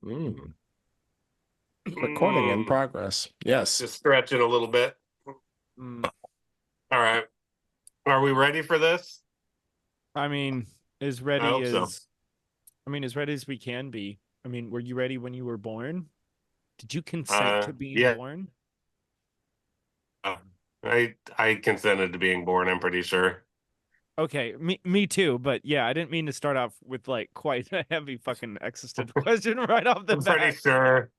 Mm. Recording in progress. Yes. Just stretching a little bit. Mm, All right. Are we ready for this? I mean, as I ready hope so. as as ready as we can be. I mean, were you ready when you were born? Did you consent to being Yeah. born? I consented to being born, I'm pretty sure. Okay, me too, but yeah, I didn't mean to start off with like quite a heavy fucking existential question right off the I'm pretty bat. sure.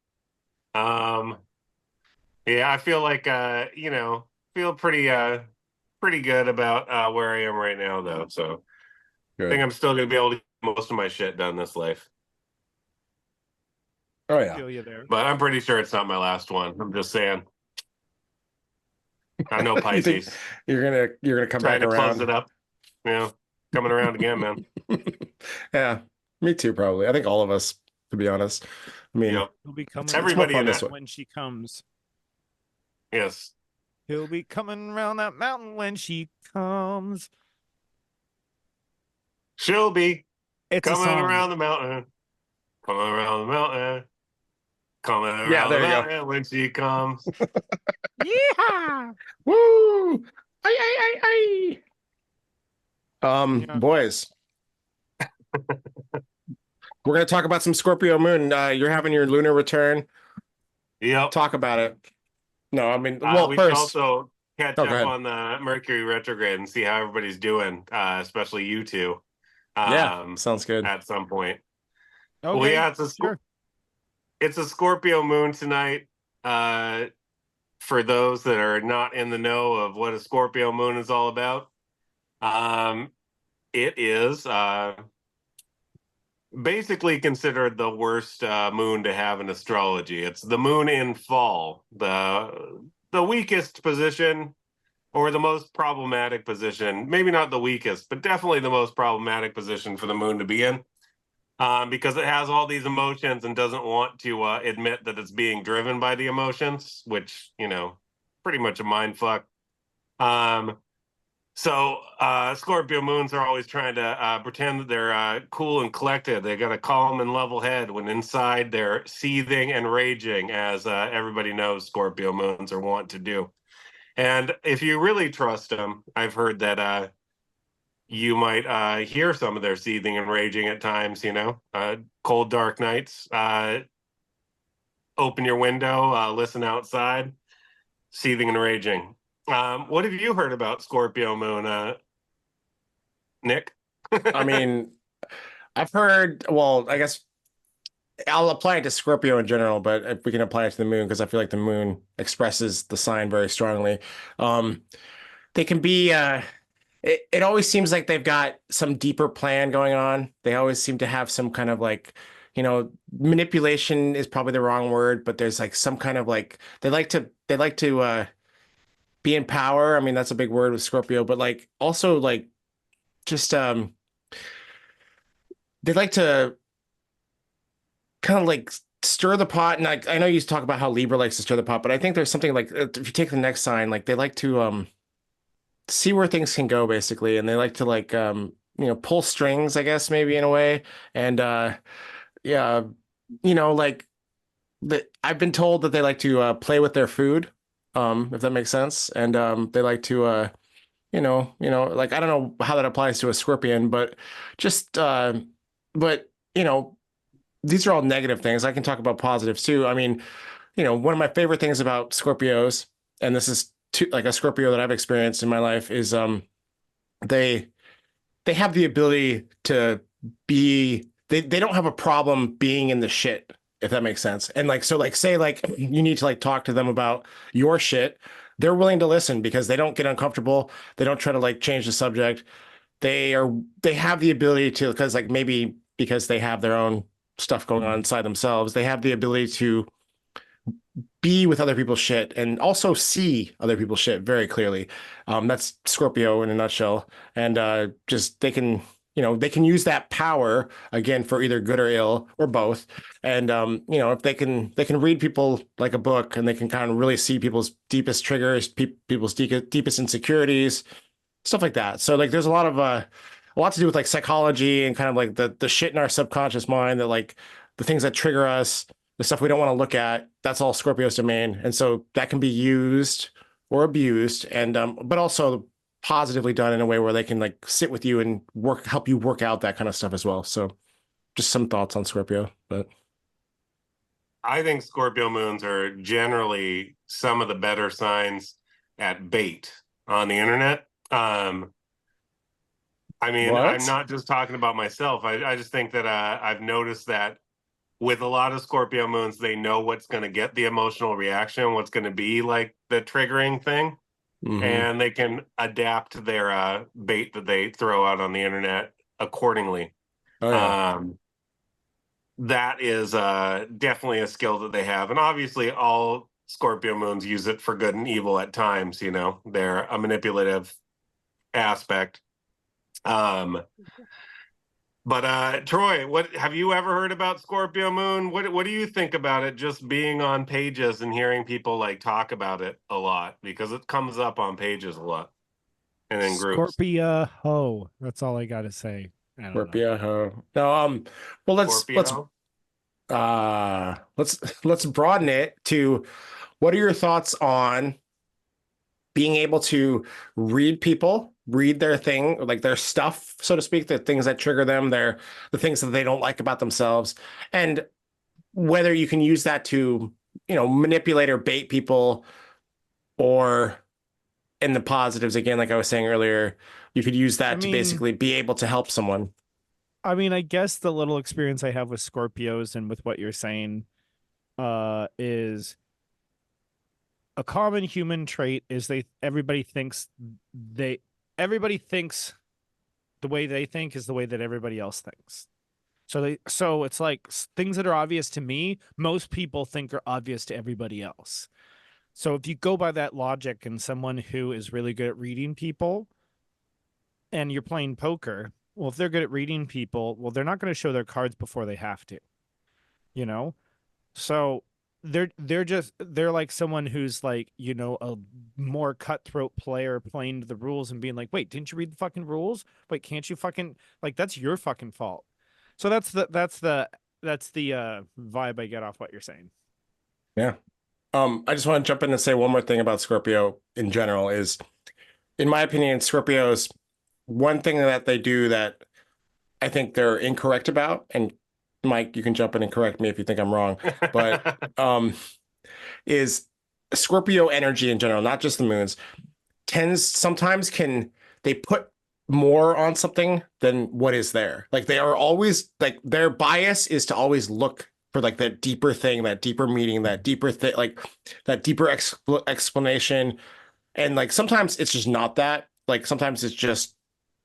Yeah, I feel like feel pretty good about where I am right now though. So I think Good. I'm still gonna be able to get most of my shit done this life. Oh yeah. Feel you there. But I'm pretty sure it's not my last one. I'm just saying. I know You think Pisces. you're gonna come Trying back to close around? it up. Coming around again, man. Yeah, me too, probably. I think all of us, to be honest. I mean, Yep. He'll be it's coming it's more Everybody fun in this that. way. when she comes. Yes. He'll be coming around that mountain when she comes. She'll be It's a coming song. around the mountain. Coming around the mountain. Coming Yeah, around the there you go. mountain when she comes. Yeah. Woo! Ay, ay, ay, ay. Yeah. Boys, we're gonna talk about some Scorpio moon. You're having your lunar return. Yep. Talk about it. No, I mean, well, We should first, also catch oh, go up ahead. on the Mercury retrograde and see how everybody's doing, especially you two, Yeah, sounds good. at some point. Well, Okay. yeah, Sure. it's a Scorpio moon tonight. Uh, for those that are not in the know of what a Scorpio moon is all about, um, it is basically considered the worst moon to have in astrology. It's the moon in fall, the weakest position or the most problematic position. Maybe not the weakest, but definitely the most problematic position for the moon to be in. Because it has all these emotions and doesn't want to admit that it's being driven by the emotions, which, pretty much a mind fuck. Um, so Scorpio moons are always trying to pretend that they're cool and collected. They got a calm and level head when inside they're seething and raging, as everybody knows Scorpio moons are wont to do. And if you really trust them, I've heard that you might hear some of their seething and raging at times, cold, dark nights. Open your window, listen outside, seething and raging. What have you heard about Scorpio moon, Nick? I mean, I've heard, well, I guess I'll apply it to Scorpio in general, but if we can apply it to the moon, because I feel like the moon expresses the sign very strongly. Um, they can be it always seems like they've got some deeper plan going on. They always seem to have some kind of like, manipulation is probably the wrong word, but there's like some kind of like they like to be in power. I mean, that's a big word with Scorpio, but like also like just they like to kind of like stir the pot. And I know you talk about how Libra likes to stir the pot, but I think there's something like if you take the next sign, like they like to see where things can go basically, and they like to like pull strings, I guess maybe in a way. And yeah, like I've been told that they like to play with their food, if that makes sense. And they like to like I don't know how that applies to a scorpion, but just but these are all negative things. I can talk about positives too. I mean, one of my favorite things about Scorpios, and this is like a Scorpio that I've experienced in my life, is they they have the ability to be they don't have a problem being in the shit, if that makes sense. And like so like say like you need to like talk to them about your shit. They're willing to listen because they don't get uncomfortable. They don't try to like change the subject. They have the ability to, because like maybe because they have their own stuff going on inside themselves, they have the ability to be with other people's shit and also see other people's shit very clearly. That's Scorpio in a nutshell. And just they can use that power again for either good or ill or both. And if they can read people like a book, and they can kind of really see people's deepest triggers, people's deepest insecurities, stuff like that. So like there's a lot to do with like psychology and kind of like the shit in our subconscious mind that like the things that trigger us, the stuff we don't want to look at, that's all Scorpio's domain. And so that can be used or abused, and but also positively done in a way where they can like sit with you and help you work out that kind of stuff as well. So just some thoughts on Scorpio, but I think Scorpio moons are generally some of the better signs at bait on the internet. I mean, I'm what? not just talking about myself. I just think that I've noticed that with a lot of Scorpio moons, they know what's going to get the emotional reaction, what's going to be like the triggering thing, Mm-hmm. and they can adapt their bait that they throw out on the internet accordingly. Oh yeah. Um, that is definitely a skill that they have. And obviously, all Scorpio moons use it for good and evil at times. You know, they're a manipulative aspect. Um, but Troy, what have you ever heard about Scorpio moon? What do you think about it just being on pages and hearing people like talk about it a lot because it comes up on pages a lot and in groups. Scorpio ho. That's all I gotta say. I don't know. Scorpio. No, well Scorpio. let's broaden it to what are your thoughts on being able to read people, read their thing, like their stuff, so to speak, the things that trigger them, the things that they don't like about themselves, and whether you can use that to, manipulate or bait people, or in the positives, again, like I was saying earlier, you could use I that to mean, basically be able to help someone. I guess the little experience I have with Scorpios and with what you're saying, is a common human trait is everybody thinks the way they think is the way that everybody else thinks. So it's like things that are obvious to me, most people think are obvious to everybody else. So if you go by that logic and someone who is really good at reading people and you're playing poker, well, if they're good at reading people, well, they're not going to show their cards before they have to, you know? So they're like someone who's like, a more cutthroat player playing the rules and being like, wait, didn't you read the fucking rules? Wait, can't you fucking like that's your fucking fault. So that's the vibe I get off what you're saying. Yeah. I just want to jump in and say one more thing about Scorpio in general is, in my opinion, Scorpios, one thing that they do that I think they're incorrect about, and Mike, you can jump in and correct me if you think I'm wrong, but um, is Scorpio energy in general, not just the moons, tends sometimes can they put more on something than what is there. Like they are always like their bias is to always look for like that deeper thing, that deeper meaning, that deeper thing, like that deeper explanation. And like sometimes it's just not that. Like sometimes it's just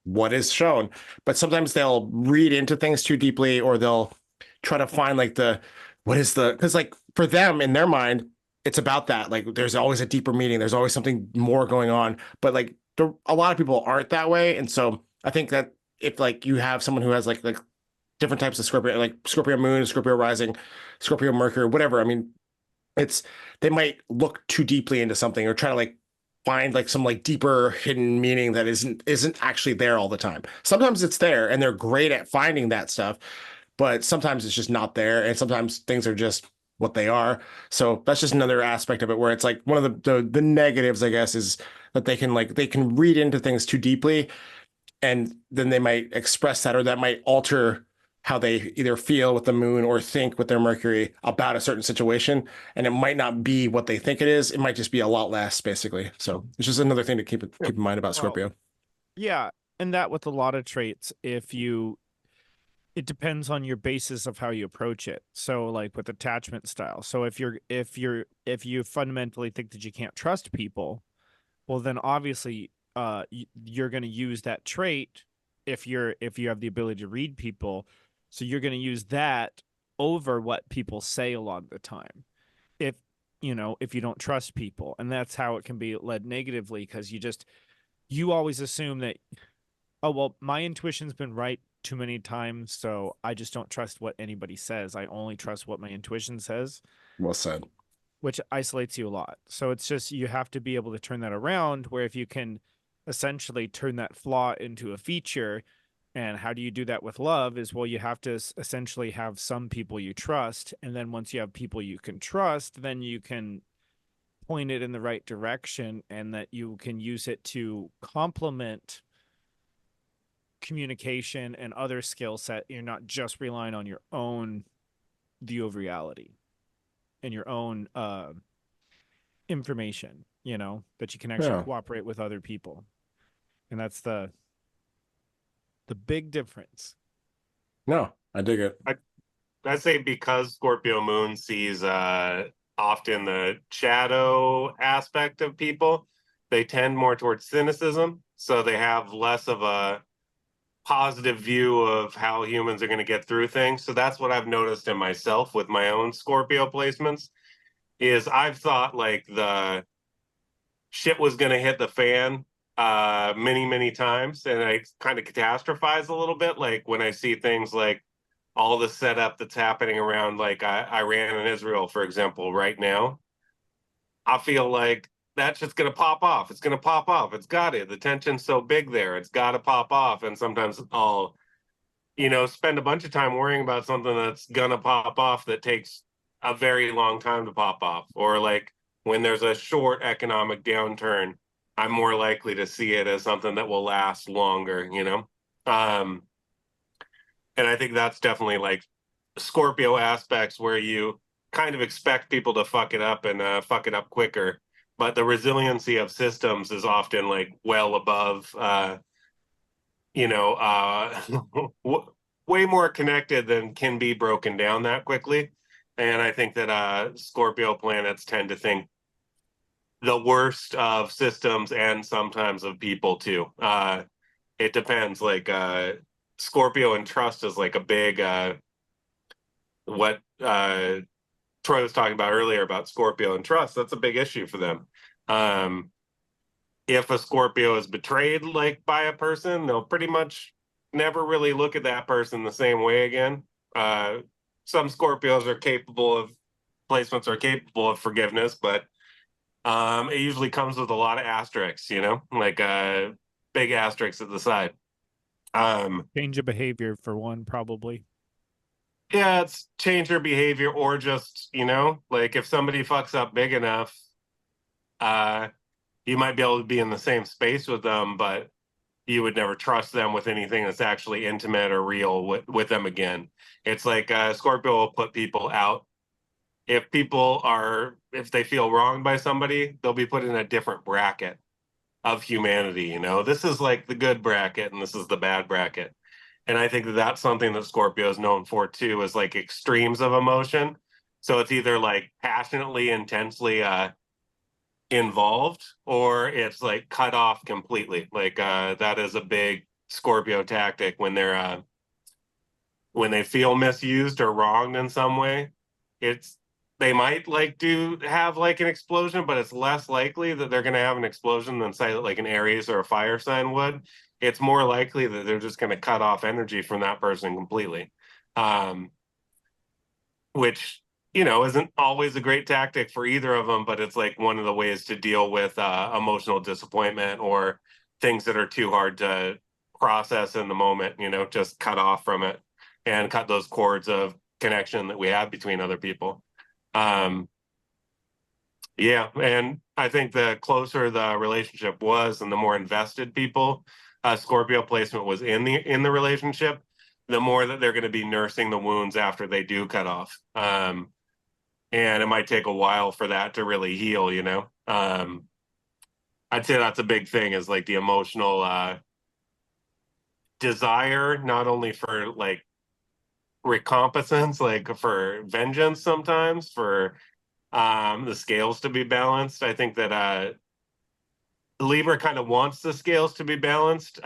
what is shown. But sometimes they'll read into things too deeply, or they'll try to find like what is the, because like for them in their mind, it's about that. Like there's always a deeper meaning. There's always something more going on. But like a lot of people aren't that way. And so I think that if like you have someone who has like different types of Scorpio, like Scorpio moon, Scorpio rising, Scorpio Mercury, whatever. I mean, it's they might look too deeply into something or try to like find like some like deeper hidden meaning that isn't actually there all the time. Sometimes it's there and they're great at finding that stuff, but sometimes it's just not there, and sometimes things are just what they are. So that's just another aspect of it where it's like one of the negatives, I guess, is that they can read into things too deeply, and then they might express that, or that might alter how they either feel with the moon or think with their Mercury about a certain situation. And it might not be what they think it is. It might just be a lot less, basically. So it's just another thing to keep in mind about Well, Scorpio. yeah, and that with a lot of traits, it depends on your basis of how you approach it. So like with attachment style. So if you fundamentally think that you can't trust people, well then obviously you're going to use that trait if you have the ability to read people. So you're going to use that over what people say a lot of the time. If if you don't trust people, and that's how it can be led negatively because you always assume that, oh well, my intuition's been right too many times, so I just don't trust what anybody says. I only trust what my intuition says, Well said. which isolates you a lot. So it's just you have to be able to turn that around where if you can essentially turn that flaw into a feature, And how do you do that with love is, well, you have to essentially have some people you trust. And then once you have people you can trust, then you can point it in the right direction, and that you can use it to complement communication and other skill set. You're not just relying on your own view of reality and your own information, you know, that you can actually Yeah. cooperate with other people. And that's the big difference. No, I dig it. I say because Scorpio moon sees often the shadow aspect of people, they tend more towards cynicism. So they have less of a positive view of how humans are going to get through things. So that's what I've noticed in myself with my own Scorpio placements is I've thought like the shit was going to hit the fan many times, and I kind of catastrophize a little bit like when I see things like all the setup that's happening around like Iran and Israel, for example, right now. I feel like that's just going to pop off. It's going to pop off. It's got it. The tension's so big there. It's got to pop off. And sometimes I'll, spend a bunch of time worrying about something that's going to pop off that takes a very long time to pop off. Or like when there's a short economic downturn, I'm more likely to see it as something that will last longer. Um, and I think that's definitely like Scorpio aspects where you kind of expect people to fuck it up and fuck it up quicker. But the resiliency of systems is often like well above, you know, uh, way more connected than can be broken down that quickly. And I think that Scorpio planets tend to think the worst of systems and sometimes of people too. It depends. Like Scorpio and trust is like a big what Troy was talking about earlier about Scorpio and trust. That's a big issue for them. Um, if a Scorpio is betrayed like by a person, they'll pretty much never really look at that person the same way again. Uh, some Scorpios are capable of placements are capable of forgiveness, but it usually comes with a lot of asterisks, like big asterisks at the side. Change of behavior for one, probably. Yeah, it's change their behavior or just, like if somebody fucks up big enough, uh, you might be able to be in the same space with them, but you would never trust them with anything that's actually intimate or real with them again. It's like Scorpio will put people out. If they feel wronged by somebody, they'll be put in a different bracket of humanity. This is like the good bracket and this is the bad bracket. And I think that that's something that Scorpio is known for too, is like extremes of emotion. So it's either like passionately, intensely involved, or it's like cut off completely. Like that is a big Scorpio tactic when they feel misused or wronged in some way. It's they might like do have like an explosion, but it's less likely that they're going to have an explosion than say like an Aries or a fire sign would. It's more likely that they're just going to cut off energy from that person completely, um, which isn't always a great tactic for either of them, but it's like one of the ways to deal with emotional disappointment or things that are too hard to process in the moment. Just cut off from it and cut those cords of connection that we have between other people. Um, yeah, and I think the closer the relationship was, and the more invested people Scorpio placement was in the relationship, the more that they're going to be nursing the wounds after they do cut off. And it might take a while for that to really heal. I'd say that's a big thing, is like the emotional desire, not only for like recompensance, like for vengeance, sometimes for the scales to be balanced. I think that Libra kind of wants the scales to be balanced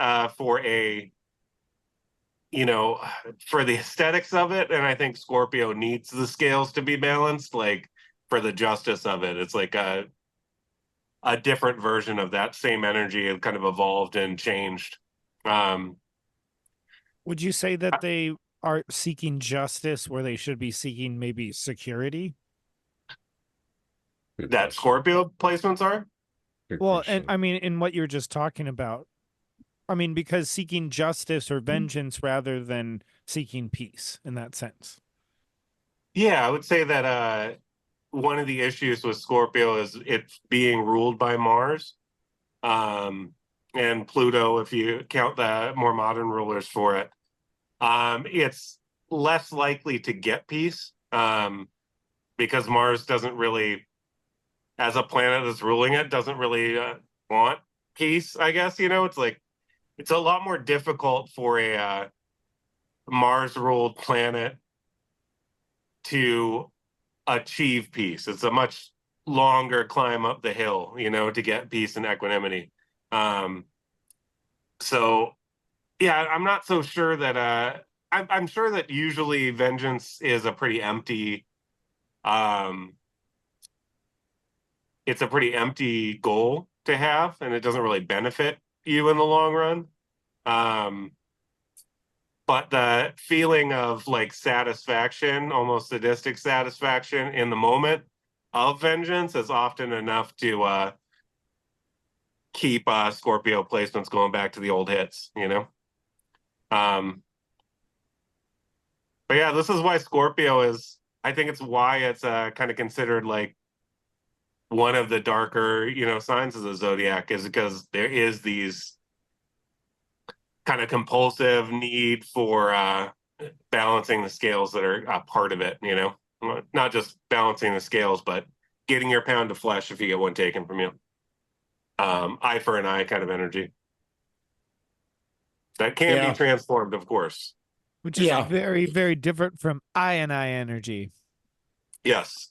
you know, for the aesthetics of it. And I think Scorpio needs the scales to be balanced, like for the justice of it. It's like a different version of that same energy. It kind of evolved and changed. Um, Would you say that they are seeking justice where they should be seeking maybe security? Good that question. Scorpio placements are? Good Well, and question. I mean, in what you're just talking about, I mean, because seeking justice or vengeance rather than seeking peace in that sense. Yeah, I would say that one of the issues with Scorpio is it being ruled by Mars, um, and Pluto, if you count the more modern rulers for it. It's less likely to get peace, because Mars doesn't really, as a planet that's ruling it, doesn't really want peace. I guess it's like it's a lot more difficult for a Mars-ruled planet to achieve peace. It's a much longer climb up the hill, to get peace and equanimity. Um, so yeah, I'm not so sure that I'm sure that usually vengeance is a pretty empty um it's a pretty empty goal to have, and it doesn't really benefit you in the long run. Um but the feeling of like satisfaction, almost sadistic satisfaction in the moment of vengeance is often enough to keep Scorpio placements going back to the old hits. Um, but yeah, this is why Scorpio is, I think it's why it's kind of considered like one of the darker, signs of the zodiac, is because there is these kind of compulsive need for balancing the scales that are part of it. Not just balancing the scales, but getting your pound of flesh if you get one taken from you. Eye for an eye kind of energy. That can Yeah. be transformed, of course. Which is Yeah. very, very different from I and I energy. Yes.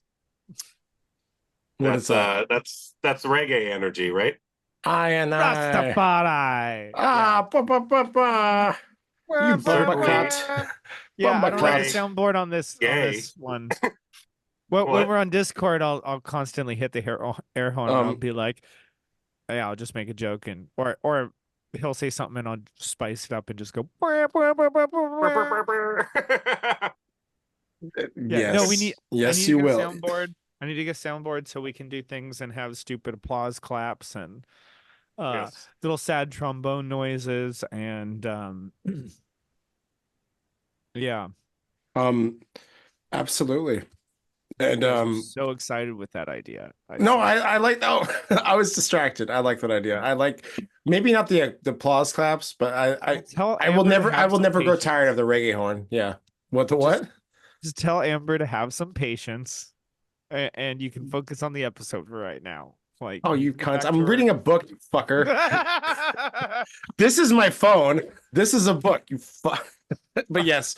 What is that? That's reggae energy, right? I and I. Rastafari. Ah, ba ba ba ba. You bumba Certainly. clot. Yeah, I don't have a Right. soundboard on this Yay. one. Well, when What? we're on Discord, I'll constantly hit the air horn, and I'll be like, yeah, I'll just make a joke, and or he'll say something and I'll spice it up and just go. Yeah, no, Yes. I Yes, need you to get a will. soundboard. I need to get a soundboard so we can do things and have stupid applause claps and Yes. little sad trombone noises and yeah. Absolutely. And You guys are so excited with that idea. no, I like. Oh, I was distracted. I like that idea. I like, maybe not the applause claps, but I will never grow tired of the reggae horn. Yeah. What the what? Just tell Amber to have some patience, and you can focus on the episode for right now. Like, Oh, you go cunts! back to I'm her. reading a book, you fucker. This is my phone. This is a book, you fuck. But yes,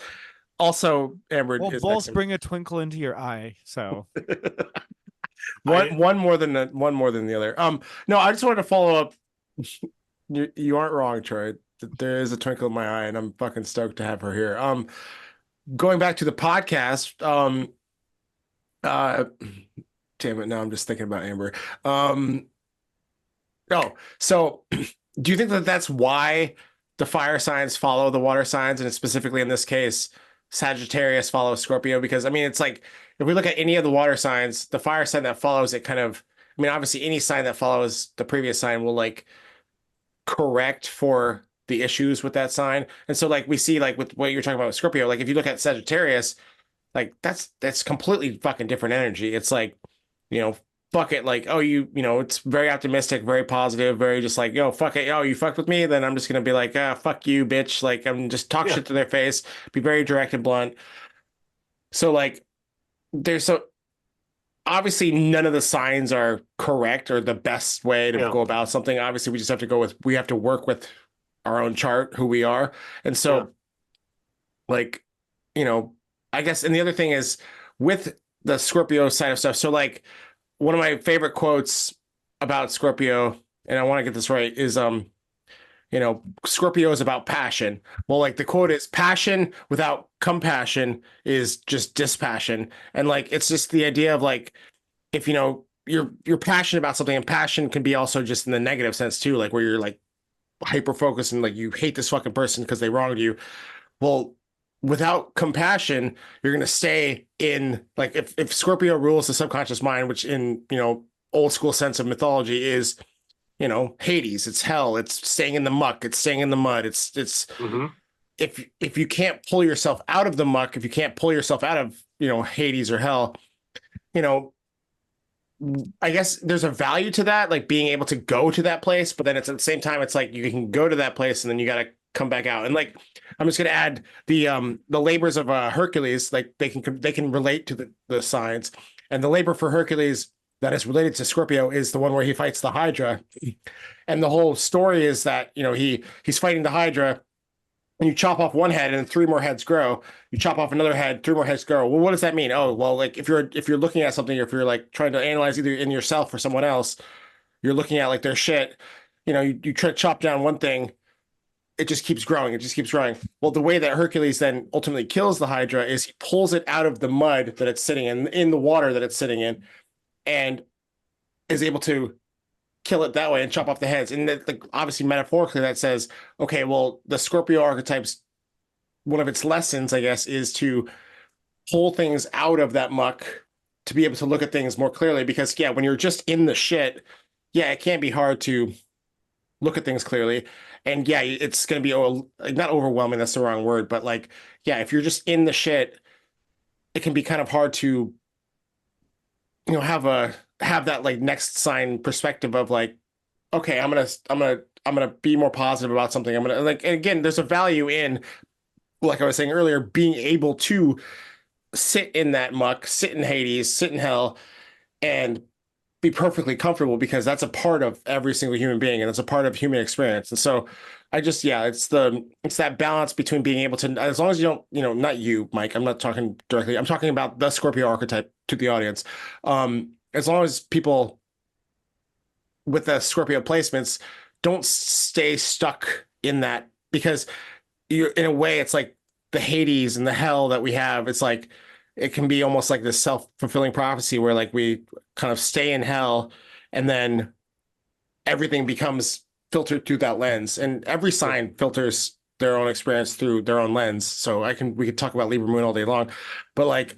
also Amber Well, is both next. bring a twinkle into your eye. So one more than the other. No, I just wanted to follow up. You aren't wrong, Troy. There is a twinkle in my eye, and I'm fucking stoked to have her here. Going back to the podcast. Uh, damn it! Now I'm just thinking about Amber. Oh, so do you think that that's why the fire signs follow the water signs, and specifically in this case, Sagittarius follows Scorpio? Because I mean, it's like if we look at any of the water signs, the fire sign that follows it kind of, I mean, obviously any sign that follows the previous sign will like correct for the issues with that sign. And so like we see like with what you're talking about with Scorpio, like if you look at Sagittarius, like that's completely fucking different energy. It's like, you know, fuck it, like, oh, it's very optimistic, very positive, very just like, yo, fuck it, oh, you fucked with me, then I'm just gonna be like, ah, fuck you, bitch. Like I'm just talk shit to their face, be very direct and blunt. So like there's so obviously none of the signs are correct or the best way to go about something. Obviously, we just have to we have to work with our own chart, who we are. And so like, I guess, and the other thing is with the Scorpio side of stuff. So like one of my favorite quotes about Scorpio, and I want to get this right, is Scorpio is about passion. Well, like the quote is, passion without compassion is just dispassion. And like it's just the idea of like, if you're passionate about something, and passion can be also just in the negative sense too, like where you're like hyper focused and like you hate this fucking person because they wronged you. Well, without compassion, you're going to stay in, like, if Scorpio rules the subconscious mind, which in, old school sense of mythology is Hades, it's hell, it's staying in the muck, it's staying in the mud. It's Hmm. if you can't pull yourself out of the muck, if you can't pull yourself out of, Hades or hell, you know, I guess there's a value to that, like being able to go to that place, but then it's at the same time, it's like you can go to that place and then you got to come back out. And like, I'm just gonna add the labors of Hercules, like they can relate to the signs, and the labor for Hercules that is related to Scorpio is the one where he fights the Hydra, and the whole story is that he's fighting the Hydra, and you chop off one head and three more heads grow. You chop off another head, three more heads grow. Well, what does that mean? Oh, well, like if you're looking at something, or if you're like trying to analyze either in yourself or someone else, you're looking at like their shit. You try to chop down one thing, it just keeps growing. It just keeps growing. Well, the way that Hercules then ultimately kills the Hydra is he pulls it out of the mud that it's sitting in the water that it's sitting in, and is able to kill it that way and chop off the heads. And that, like, obviously metaphorically, that says, okay, well, the Scorpio archetypes, one of its lessons, I guess, is to pull things out of that muck to be able to look at things more clearly. Because yeah, when you're just in the shit, yeah, it can be hard to look at things clearly. And yeah, it's going to be like, not overwhelming, that's the wrong word, but like, yeah, if you're just in the shit, it can be kind of hard to, have that like next sign perspective of like, okay, I'm gonna be more positive about something. I'm gonna like, and again, there's a value in, like I was saying earlier, being able to sit in that muck, sit in Hades, sit in hell, and be perfectly comfortable, because that's a part of every single human being, and it's a part of human experience. And so yeah, it's that balance between being able to, as long as you don't, not you, Mike, I'm not talking directly, I'm talking about the Scorpio archetype to the audience. As long as people with the Scorpio placements don't stay stuck in that, because you're, in a way, it's like the Hades and the hell that we have. It's like it can be almost like this self-fulfilling prophecy where like we kind of stay in hell, and then everything becomes filtered through that lens, and every sign filters their own experience through their own lens. So we could talk about Libra Moon all day long, but like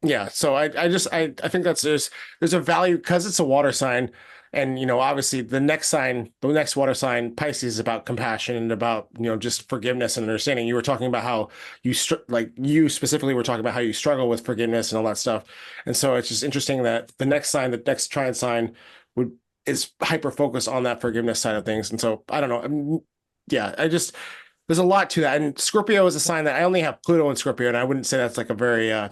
yeah, so I think that's there's a value because it's a water sign. And obviously the next water sign, Pisces, is about compassion and about just forgiveness and understanding. You were talking about how you specifically were talking about how you struggle with forgiveness and all that stuff. And so it's just interesting that the next trine sign would is hyper focused on that forgiveness side of things. And so I don't know. Yeah, there's a lot to that. And Scorpio is a sign that I only have Pluto in Scorpio, and I wouldn't say that's like a very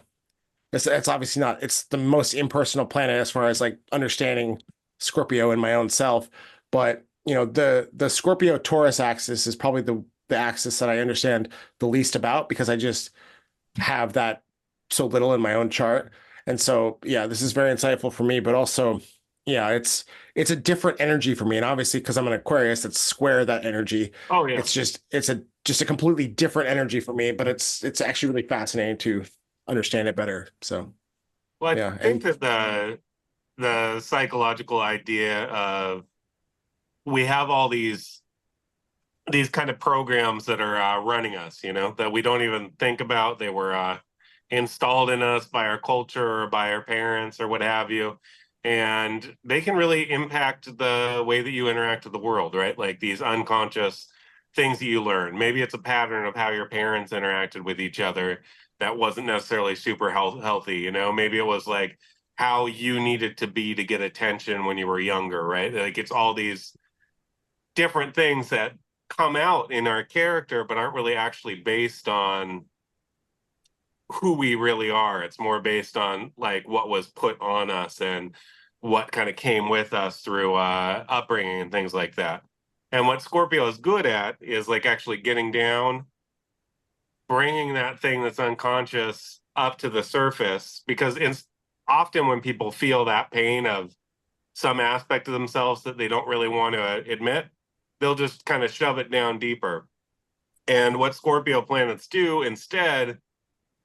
it's obviously not. It's the most impersonal planet as far as like understanding Scorpio in my own self. But the Scorpio Taurus axis is probably the axis that I understand the least about, because I just have that so little in my own chart. And so yeah, this is very insightful for me. But also, yeah, it's a different energy for me. And obviously, because I'm an Aquarius, it's square that energy. Oh yeah. It's a completely different energy for me. But it's actually really fascinating to understand it better. So Well, I yeah, think and that the psychological idea of we have all these kind of programs that are running us, that we don't even think about. They were installed in us by our culture or by our parents or what have you. And they can really impact the way that you interact with the world, right? Like these unconscious things that you learn. Maybe it's a pattern of how your parents interacted with each other that wasn't necessarily super healthy. Maybe it was like how you needed to be to get attention when you were younger, right? Like it's all these different things that come out in our character but aren't really actually based on who we really are. It's more based on like what was put on us and what kind of came with us through upbringing and things like that. And what Scorpio is good at is like actually getting down, bringing that thing that's unconscious up to the surface, because it's often when people feel that pain of some aspect of themselves that they don't really want to admit, they'll just kind of shove it down deeper. And what Scorpio planets do instead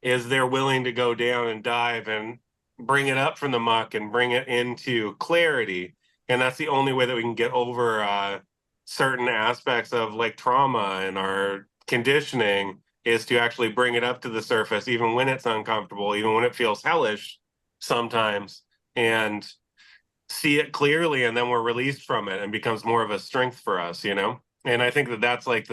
is they're willing to go down and dive and bring it up from the muck and bring it into clarity. And that's the only way that we can get over certain aspects of like trauma and our conditioning, is to actually bring it up to the surface, even when it's uncomfortable, even when it feels hellish sometimes. And see it clearly, and then we're released from it and becomes more of a strength for us, you know? And I think that that's like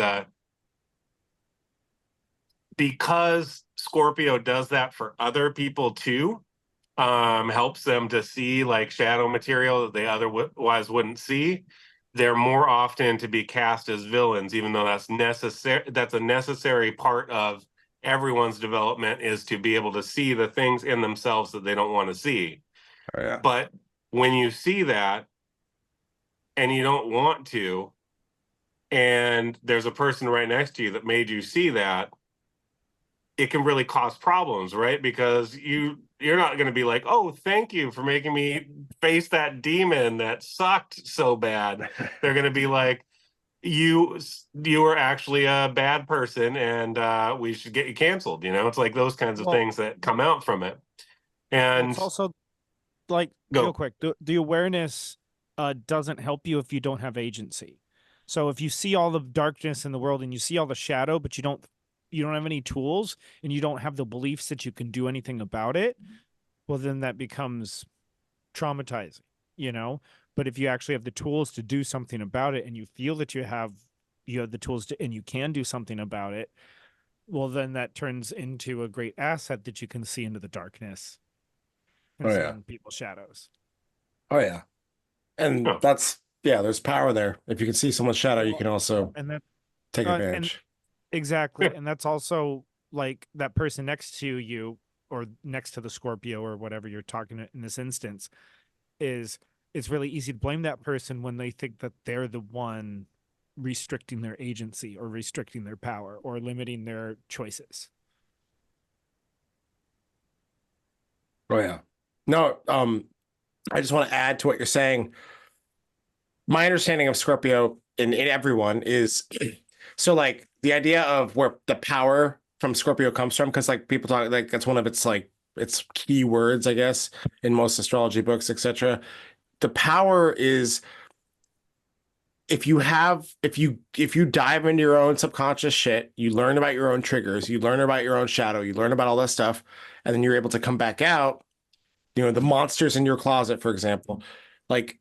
because Scorpio does that for other people too, helps them to see like shadow material that they otherwise wouldn't see. They're more often to be cast as villains, even though that's necessary. That's a necessary part of everyone's development, is to be able to see the things in themselves that they don't want to see. Oh, yeah. But when you see that and you don't want to, and there's a person right next to you that made you see that, it can really cause problems, right? Because you're not going to be like, oh, thank you for making me face that demon that sucked so bad. They're going to be like, you are actually a bad person, and we should get you canceled. You know, it's like those kinds of things that come out from it. And it's also like real quick, the awareness doesn't help you if you don't have agency. So if you see all the darkness in the world and you see all the shadow, but you don't have any tools and you don't have the beliefs that you can do anything about it, well, then that becomes traumatizing, you know? But if you actually have the tools to do something about it and you feel that you have the tools to, and you can do something about it, well, then that turns into a great asset that you can see into the darkness and see in people's shadows. Oh, yeah. And there's power there. If you can see someone's shadow, you can also take advantage. Exactly. And that's also like that person next to you or next to the Scorpio or whatever you're talking to in this instance is it's really easy to blame that person when they think that they're the one restricting their agency or restricting their power or limiting their choices. Oh, yeah. No, I just want to add to what you're saying. My understanding of Scorpio in everyone is so like the idea of where the power from Scorpio comes from, because like people talk like that's one of its like its key words, I guess, in most astrology books, etc. The power is if you dive into your own subconscious shit, you learn about your own triggers, you learn about your own shadow, you learn about all that stuff, and then you're able to come back out, you know, the monsters in your closet, for example, like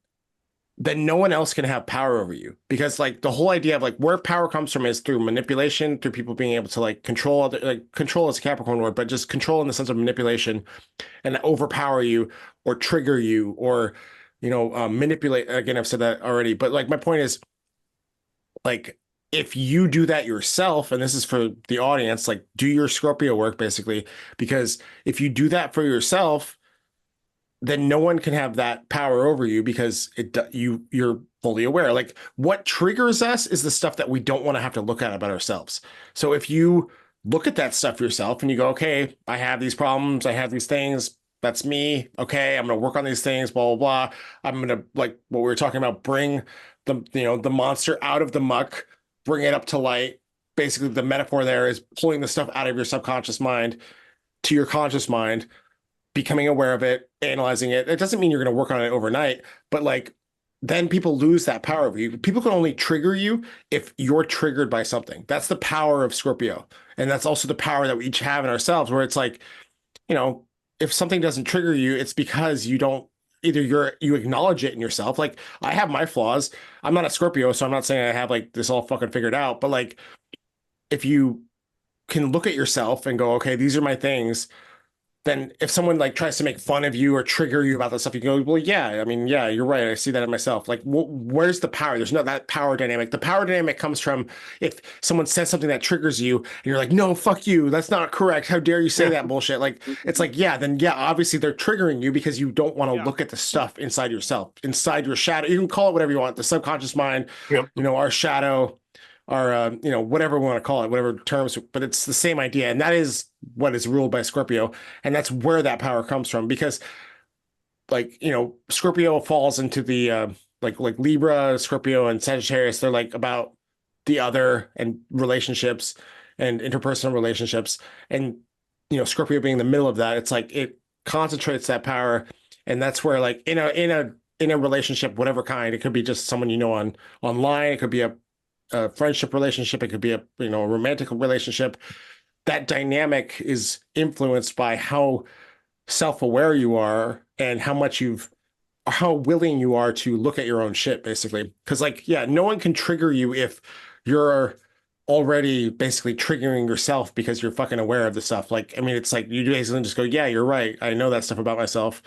then no one else can have power over you, because like the whole idea of like where power comes from is through manipulation, through people being able to like control other, like control is a Capricorn word, but just control in the sense of manipulation and overpower you or trigger you or, you know, manipulate. Again, I've said that already, but like my point is like, if you do that yourself, and this is for the audience, like do your Scorpio work basically, because if you do that for yourself, then no one can have that power over you because you're fully aware. Like what triggers us is the stuff that we don't want to have to look at about ourselves. So if you look at that stuff yourself and you go, okay, I have these problems, I have these things, that's me. Okay, I'm gonna work on these things, blah, blah, blah. I'm gonna, like what we were talking about, bring the monster out of the muck, bring it up to light. Basically, the metaphor there is pulling the stuff out of your subconscious mind to your conscious mind, becoming aware of it, analyzing it. It doesn't mean you're going to work on it overnight, but like then people lose that power over you. People can only trigger you if you're triggered by something. That's the power of Scorpio. And that's also the power that we each have in ourselves, where it's like, you know, if something doesn't trigger you, it's because you don't you acknowledge it in yourself. Like I have my flaws. I'm not a Scorpio, so I'm not saying I have like this all fucking figured out, but like if you can look at yourself and go, okay, these are my things, then if someone like tries to make fun of you or trigger you about that stuff, you go, well, yeah, I mean, yeah, you're right. I see that in myself. Like, where's the power? There's no that power dynamic. The power dynamic comes from if someone says something that triggers you and you're like, no, fuck you. That's not correct. How dare you say that bullshit? Like, it's like, yeah, then yeah, obviously they're triggering you because you don't want to look at the stuff inside yourself, inside your shadow. You can call it whatever you want. The subconscious mind, you know, our shadow, or you know, whatever we want to call it, whatever terms, but it's the same idea, and that is what is ruled by Scorpio, and that's where that power comes from. Because like, you know, Scorpio falls into the like Libra, Scorpio, and Sagittarius, they're like about the other and relationships and interpersonal relationships, and you know, Scorpio being in the middle of that, it's like it concentrates that power, and that's where like in a relationship, whatever kind, it could be just someone you know online, it could be a friendship relationship, it could be a, you know, a romantic relationship. That dynamic is influenced by how self-aware you are and how much you've how willing you are to look at your own shit, basically. Because, like, yeah, no one can trigger you if you're already basically triggering yourself because you're fucking aware of the stuff. Like, I mean, it's like you basically just go, yeah, you're right. I know that stuff about myself.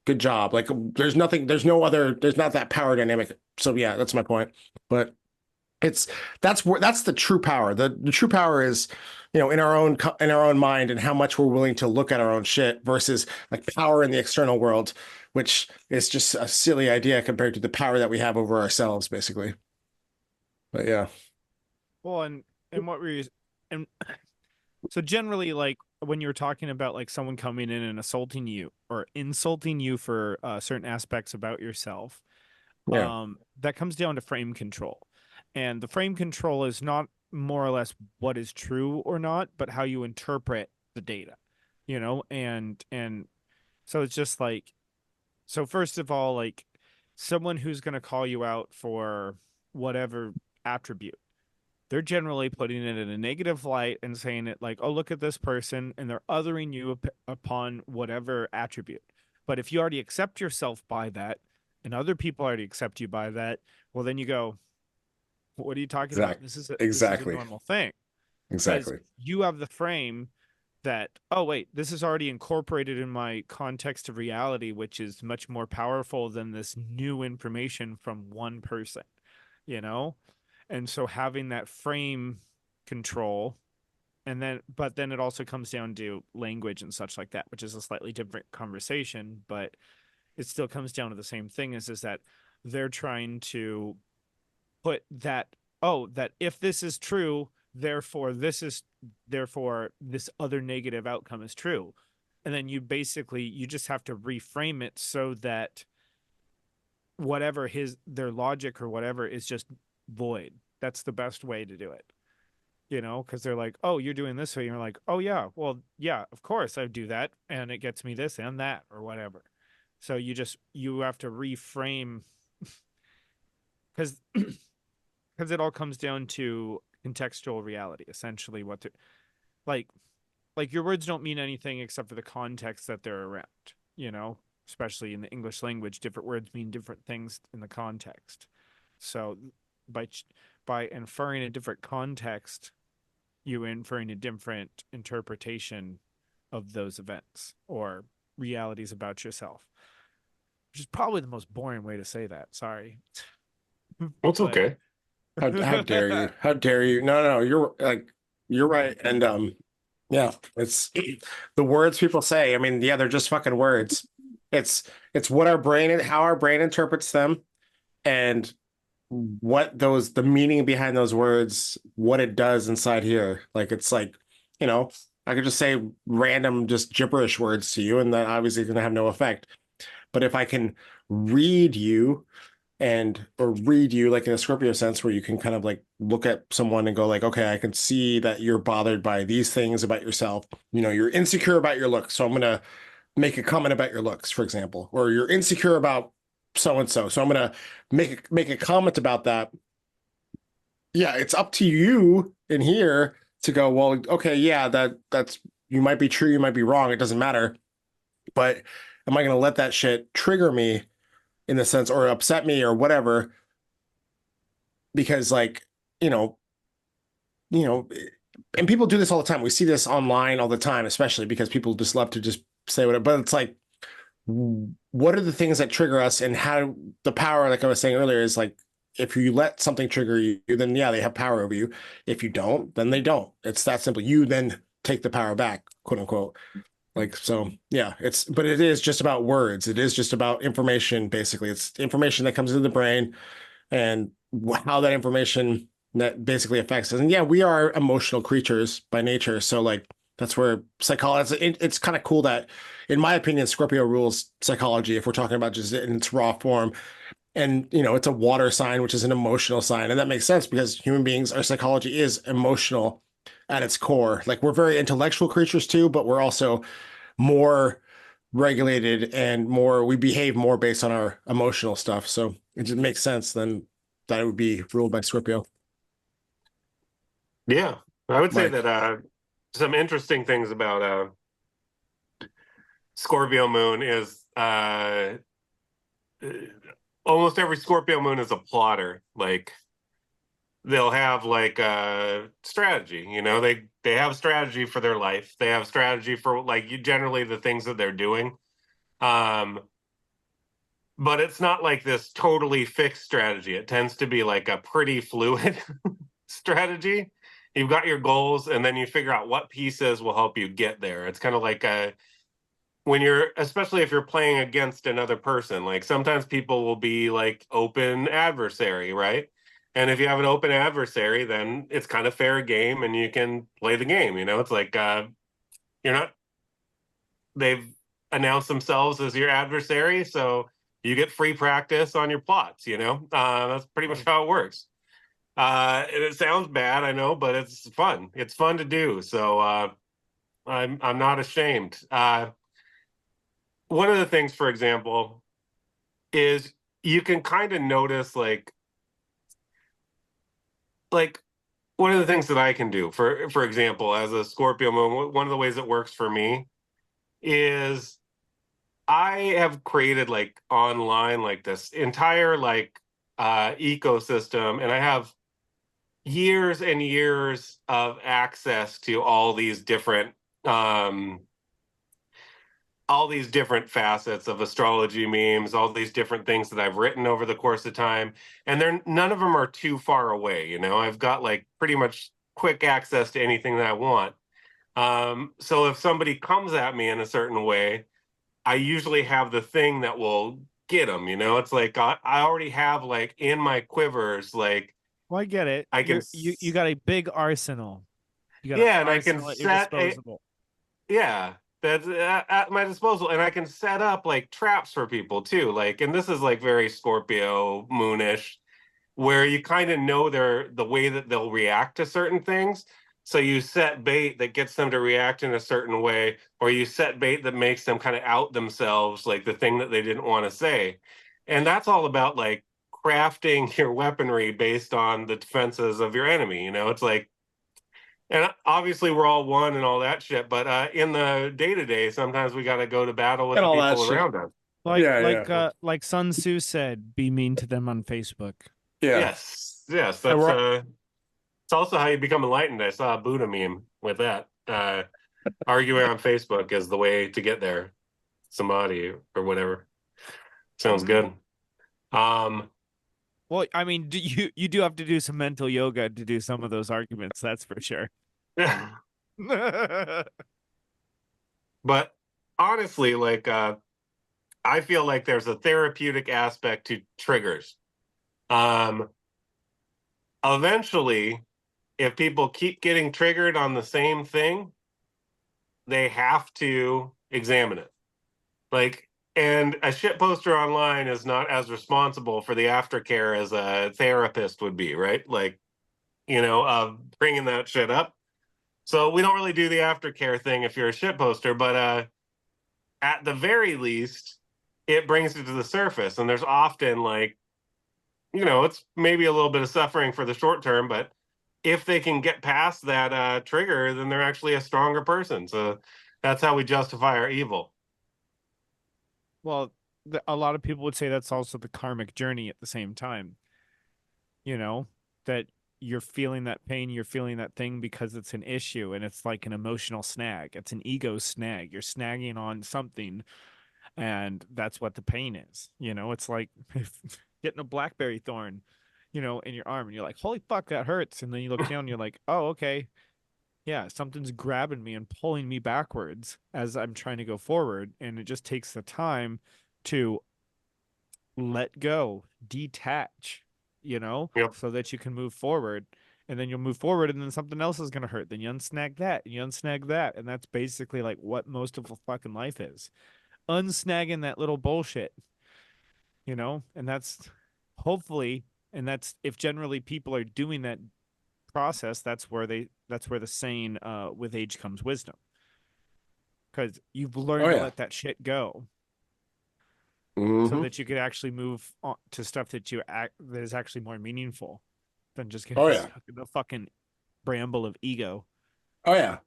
Good job. Like, there's nothing, there's no other, there's not that power dynamic. So, yeah, that's my point. But it's that's the true power. The true power is, in our own mind and how much we're willing to look at our own shit versus like power in the external world, which is just a silly idea compared to the power that we have over ourselves, basically. But yeah, Well, and what were you and so generally, like when you're talking about like someone coming in and assaulting you or insulting you for certain aspects about yourself, yeah, that comes down to frame control. And the frame control is not more or less what is true or not, but how you interpret the data, and so it's just like, so first of all, like someone who's going to call you out for whatever attribute, they're generally putting it in a negative light and saying it like, oh, look at this person, and they're othering you upon whatever attribute. But if you already accept yourself by that, and other people already accept you by that, well, then you go, what are you talking about? exactly, This is a exactly, normal thing, because exactly, you have the frame that, oh wait, this is already incorporated in my context of reality, which is much more powerful than this new information from one person, you know? And so having that frame control, but then it also comes down to language and such like that, which is a slightly different conversation, but it still comes down to the same thing, is that they're trying to put that, oh, that if this is true, therefore this other negative outcome is true. And then you just have to reframe it so that whatever their logic or whatever is just void. That's the best way to do it. Because they're like, oh, you're doing this way. You're like, oh yeah, well, yeah, of course I do that, and it gets me this and that or whatever. So you have to reframe, because it all comes down to contextual reality, essentially. Like like your words don't mean anything except for the context that they're around, you know especially in the English language, different words mean different things in the context. So by by inferring a different context, you inferring a different interpretation of those events or realities about yourself, which is probably the most boring way to say that. Sorry. It's But okay. how dare you? How dare you? No, no, you're right. And yeah, it's the words people say. I mean, yeah, they're just fucking words. It's what our brain and how our brain interprets them, and the meaning behind those words, what it does inside here. Like, it's like, you know, I could just say random, just gibberish words to you, and that obviously is going to have no effect. But if I can read you or read you like in a Scorpio sense, where you can kind of like look at someone and go like, okay, I can see that you're bothered by these things about yourself. You're insecure about your looks, so I'm gonna make a comment about your looks, for example, or you're insecure about so and so, so I'm gonna make a comment about that. Yeah, it's up to you in here to go, well, okay, yeah, that's, you might be true, you might be wrong, it doesn't matter, but am I gonna let that shit trigger me in the sense, or upset me or whatever, because like, you know you know and people do this all the time. We see this online all the time, especially because people just love to just say whatever. But it's like, what are the things that trigger us, and how the power, like I was saying earlier, is like, if you let something trigger you, then yeah, they have power over you. If you don't, then they don't. It's that simple. You then take the power back, quote unquote. Like, so yeah, but it is just about words. It is just about information, basically. It's information that comes into the brain, and how that information that basically affects us. And yeah, we are emotional creatures by nature. So like, that's where psychology, it's kind of cool that, in my opinion, Scorpio rules psychology if we're talking about just in its raw form. And it's a water sign, which is an emotional sign. And that makes sense because human beings, our psychology is emotional at its core. Like, we're very intellectual creatures too, but we're also more regulated and we behave more based on our emotional stuff. So it just makes sense then that it would be ruled by Scorpio. Yeah, I would say Mike. that some interesting things about Scorpio moon is almost every Scorpio moon is a plotter. Like they'll have like a strategy, you know, they have strategy for their life. They have strategy for like generally the things that they're doing. Um, but it's not like this totally fixed strategy. It tends to be like a pretty fluid strategy. You've got your goals, and then you figure out what pieces will help you get there. It's kind of like a when you're, especially if you're playing against another person, like sometimes people will be like open adversary, right? And if you have an open adversary, then it's kind of fair game and you can play the game. You know, it's like you're not, they've announced themselves as your adversary, so you get free practice on your plots, you know? That's pretty much how it works. And it sounds bad, I know, but it's fun. It's fun to do. So I'm not ashamed. One of the things, for example, is you can kind of notice like one of the things that I can do, for example, as a Scorpio moon, one of the ways it works for me is I have created like online like this entire like ecosystem, and I have years and years of access to um all these different facets of astrology memes, all these different things that I've written over the course of time. And they're none of them are too far away. You know, I've got like pretty much quick access to anything that I want. So if somebody comes at me in a certain way, I usually have the thing that will get them. You know, it's like I already have like in my quivers, like Well, I get it. I can, You got a big arsenal. You got an yeah, and I can arsenal at your set a, disposal. yeah, that's at my disposal, and I can set up like traps for people too. Like, and this is like very Scorpio moonish, where you kind of know the way that they'll react to certain things. So you set bait that gets them to react in a certain way, or you set bait that makes them kind of out themselves, like the thing that they didn't want to say. And that's all about like crafting your weaponry based on the defenses of your enemy. You know, it's like, and obviously we're all one and all that shit, but in the day to day, sometimes we got to go to battle with And the all that people shit. around us. Yeah, yeah. Like Sun Tzu said, be mean to them on Facebook. Yeah. Yes, yes, And that's we're it's also how you become enlightened. I saw a Buddha meme with that. Arguing on Facebook is the way to get there. Samadhi or whatever. Sounds good. Well, I mean, you do have to do some mental yoga to do some of those arguments, that's for sure. But honestly, like I feel like there's a therapeutic aspect to triggers. Um, Eventually, if people keep getting triggered on the same thing, they have to examine it. Like, and a shit poster online is not as responsible for the aftercare as a therapist would be, right? Like, you know, bringing that shit up. So we don't really do the aftercare thing if you're a shit poster, but at the very least, it brings it to the surface. And there's often like, you know, it's maybe a little bit of suffering for the short term, but if they can get past that trigger, then they're actually a stronger person. So that's how we justify our evil. Well, a lot of people would say that's also the karmic journey at the same time. You know, that you're feeling that pain, you're feeling that thing because it's an issue and it's like an emotional snag. It's an ego snag. You're snagging on something, and that's what the pain is. You know, it's like getting a blackberry thorn, you know, in your arm, and you're like, holy fuck, that hurts. And then you look down and you're like, oh, okay. Yeah, something's grabbing me and pulling me backwards as I'm trying to go forward. And it just takes the time to let go, detach, you know, Yep. so that you can move forward. And then you'll move forward, and then something else is going to hurt. Then you unsnag that, and you unsnag that. And that's basically like what most of a fucking life is, unsnagging that little bullshit, you know? And that's hopefully, and that's if generally people are doing that process, that's where the saying, with age comes wisdom. Because you've oh learned to yeah. let that shit go, so Mm-hmm. that you could actually move on to stuff that that is actually more meaningful than just Oh getting yeah. stuck in the fucking bramble of ego. Oh yeah.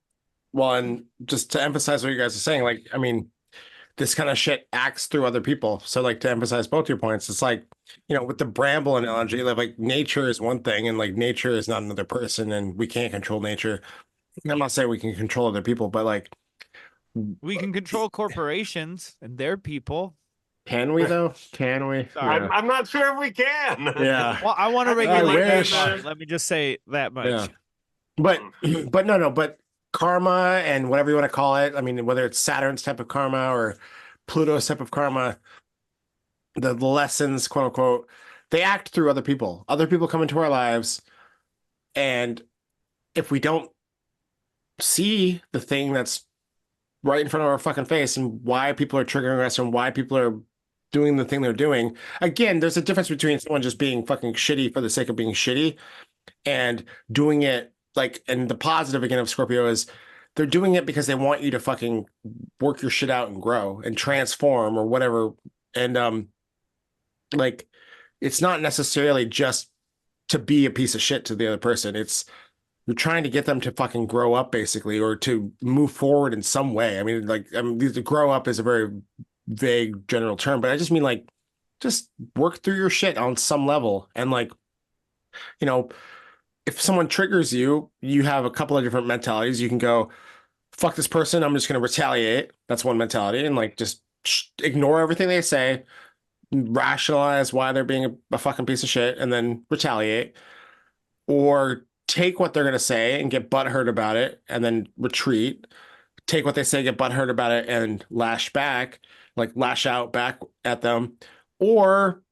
Well, and just to emphasize what you guys are saying, like, I mean, this kind of shit acts through other people. So like to emphasize both your points, it's like, with the bramble analogy, like nature is one thing and like nature is not another person and we can't control nature. I'm not saying we can control other people, but like, We can control corporations and their people. can we though? Can we? Sorry. Yeah. I'm not sure if we can. Yeah. Well, I want to I think we regulate might be in everybody. the- Let me just say that much. Yeah. But but karma and whatever you want to call it, I mean, whether it's Saturn's type of karma or Pluto's type of karma, the lessons, quote unquote, they act through other people. Other people come into our lives, and if we don't see the thing that's right in front of our fucking face and why people are triggering us and why people are doing the thing they're doing, again, there's a difference between someone just being fucking shitty for the sake of being shitty and doing it like, and the positive again of Scorpio is they're doing it because they want you to fucking work your shit out and grow and transform or whatever. And like it's not necessarily just to be a piece of shit to the other person. It's you're trying to get them to fucking grow up basically or to move forward in some way. I mean, like the grow up is a very vague general term, but I just mean like just work through your shit on some level and like, you know, if someone triggers you, you have a couple of different mentalities. You can go, fuck this person, I'm just going to retaliate. That's one mentality. And like, just ignore everything they say, rationalize why they're being a fucking piece of shit, and then retaliate. Or take what they're going to say and get butthurt about it, and then retreat. Take what they say, get butthurt about it, and lash back, like lash out back at them. Or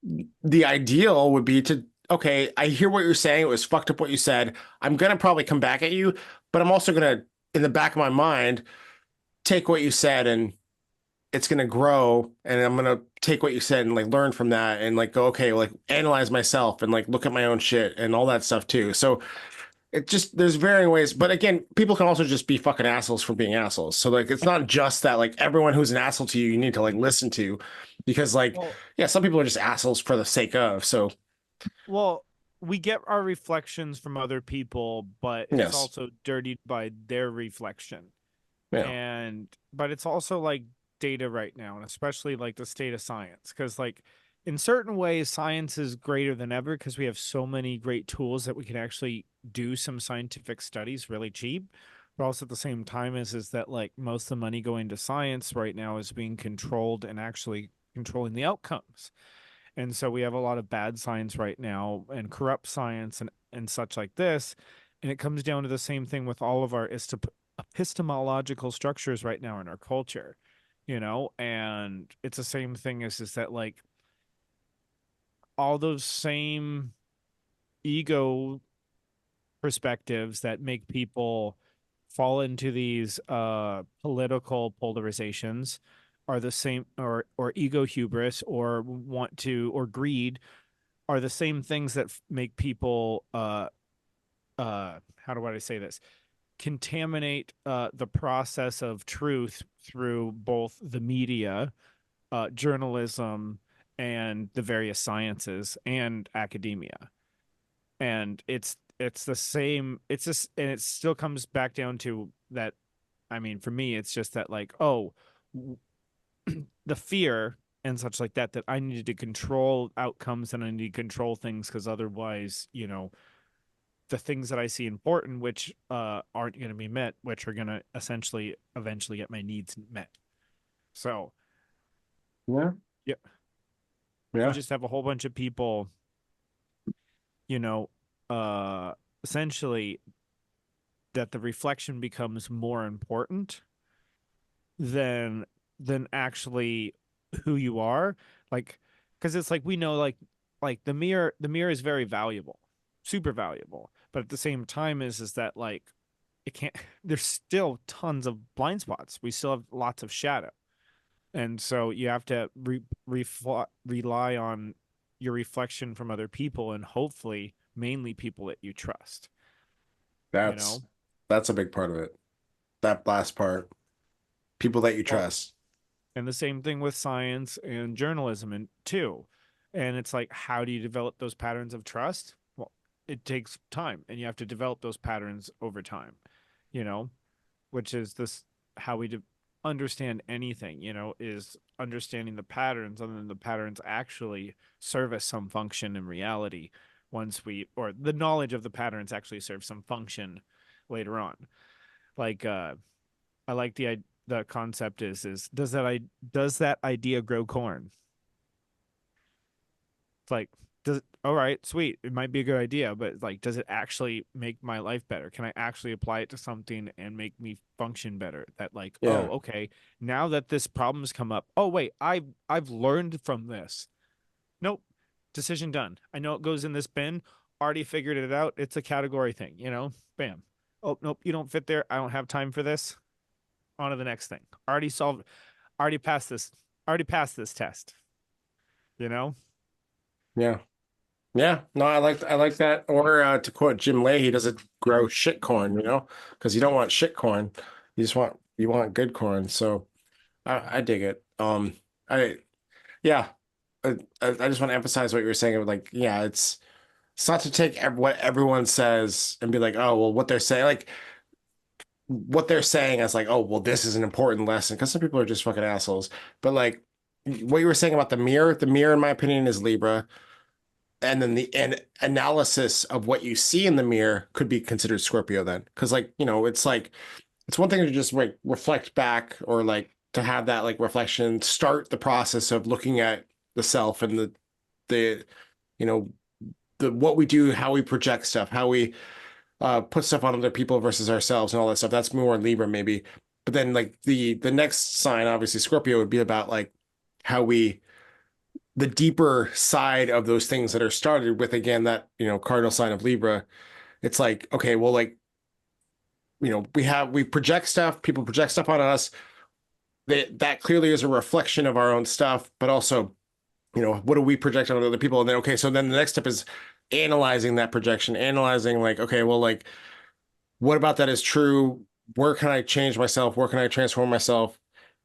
the ideal would be to, okay, I hear what you're saying. It was fucked up what you said. I'm going to probably come back at you, but I'm also going to, in the back of my mind, take what you said and it's going to grow. And I'm going to take what you said and like learn from that and like go, okay, like analyze myself and like look at my own shit and all that stuff too. So it just, there's varying ways. But again, people can also just be fucking assholes for being assholes. So like, it's not just that like everyone who's an asshole to you, you need to like listen to because like, Well, yeah, some people are just assholes for the sake of. So well, we get our reflections from other people, but it's yes, also dirtied by their reflection. yeah, But it's also like data right now, and especially like the state of science, because like in certain ways, science is greater than ever because we have so many great tools that we can actually do some scientific studies really cheap. But also at the same time is that like most of the money going to science right now is being controlled and actually controlling the outcomes. And so we have a lot of bad science right now and corrupt science and such like this. And it comes down to the same thing with all of our epistemological structures right now in our culture, and it's the same thing is that like all those same ego perspectives that make people fall into these political polarizations are the same, or ego hubris or want to, or greed are the same things that make people how do I say this, contaminate the process of truth through both the media, journalism, and the various sciences and academia. And it's the same. It's just, and it still comes back down to that. I mean, for me, it's just that like, the fear and such like that, that I needed to control outcomes and I need to control things because otherwise, the things that I see important, which aren't going to be met, which are going to essentially eventually get my needs met. So, yeah, yeah, you yeah, just have a whole bunch of people, you know, essentially that the reflection becomes more important than actually who you are. Like, because it's like we know, like the mirror is very valuable, super valuable, but at the same time is that like it can't. There's still tons of blind spots. We still have lots of shadow, and so you have to rely on your reflection from other people, and hopefully mainly people that you trust. You that's know, that's a big part of it. That last part, people that you well, trust. and the same thing with science and journalism and too. And it's like, how do you develop those patterns of trust? Well, it takes time, and you have to develop those patterns over time, you know, which is this how we understand anything, is understanding the patterns, and then the patterns actually service some function in reality or the knowledge of the patterns actually serves some function later on. Like, I like the concept is does that idea grow corn? It's like, all right, sweet. It might be a good idea, but like, does it actually make my life better? Can I actually apply it to something and make me function better? That like, oh, Yeah. okay, now that this problem's come up, oh wait, I've learned from this. Nope. Decision done. I know it goes in this bin. Already figured it out. It's a category thing, Bam. Oh, nope, you don't fit there. I don't have time for this. On to the next thing. Already solved, already passed this, already passed this test, you know? Yeah. Yeah. No, I like that. Or to quote Jim Leahy, does it grow shit corn, Because you don't want shit corn. You want good corn. So I dig it. I yeah. I just want to emphasize what you were saying. Like, yeah, it's not to take what everyone says and be like, oh, well, what they're saying as like, oh, well, this is an important lesson, because some people are just fucking assholes. But like what you were saying about the mirror, in my opinion, is Libra. And then the analysis of what you see in the mirror could be considered Scorpio then. Because it's one thing to just like reflect back, or like to have that like reflection, start the process of looking at the self and the you know the what we do, how we project stuff, how we put stuff on other people versus ourselves and all that stuff. That's more Libra maybe. But then like the next sign, obviously Scorpio, would be about like how we the deeper side of those things that are started with, again, that cardinal sign of Libra. It's like, okay, well, like, we project stuff, people project stuff on us. That clearly is a reflection of our own stuff, but also, what do we project on other people? And then, okay, so then the next step is analyzing that projection, analyzing like, okay, well, like, what about that is true? Where can I change myself? Where can I transform myself?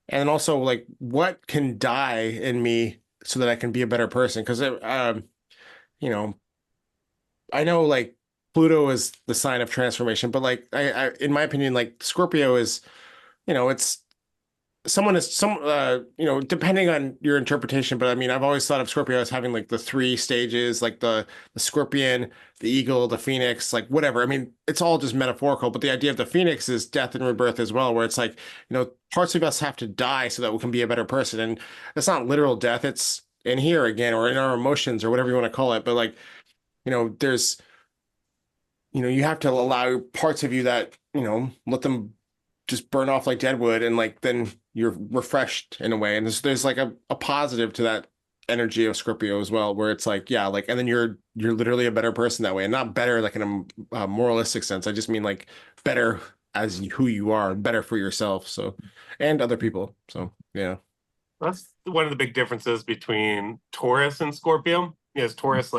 And then also, like, what can die in me so that I can be a better person? Because you know, I know like Pluto is the sign of transformation, but like in my opinion, like Scorpio is, it's someone is depending on your interpretation, but I mean, I've always thought of Scorpio as having like the three stages, like the scorpion, the eagle, the phoenix, like whatever. I mean, it's all just metaphorical, but the idea of the phoenix is death and rebirth as well, where it's like, parts of us have to die so that we can be a better person. And it's not literal death, it's in here again, or in our emotions, or whatever you want to call it. But like, there's you have to allow parts of you that, let them just burn off like deadwood, and like then you're refreshed in a way. And there's like a positive to that energy of Scorpio as well, where it's like, yeah, like, and then you're literally a better person that way, and not better like in a moralistic sense. I just mean like better as who you are, better for yourself, so, and other people. So yeah. That's one of the big differences between Taurus and Scorpio. Is Taurus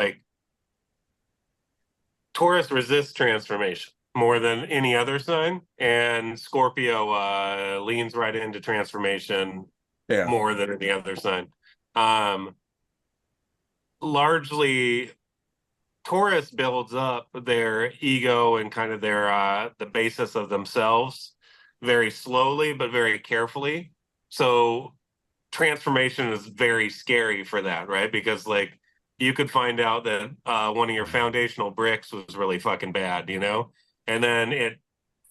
resists transformation more than any other sign, and Scorpio leans right into transformation Yeah. more than any other sign. Largely, Taurus builds up their ego and kind of their the basis of themselves very slowly but very carefully. So transformation is very scary for that, right? Because like you could find out that one of your foundational bricks was really fucking bad, and then it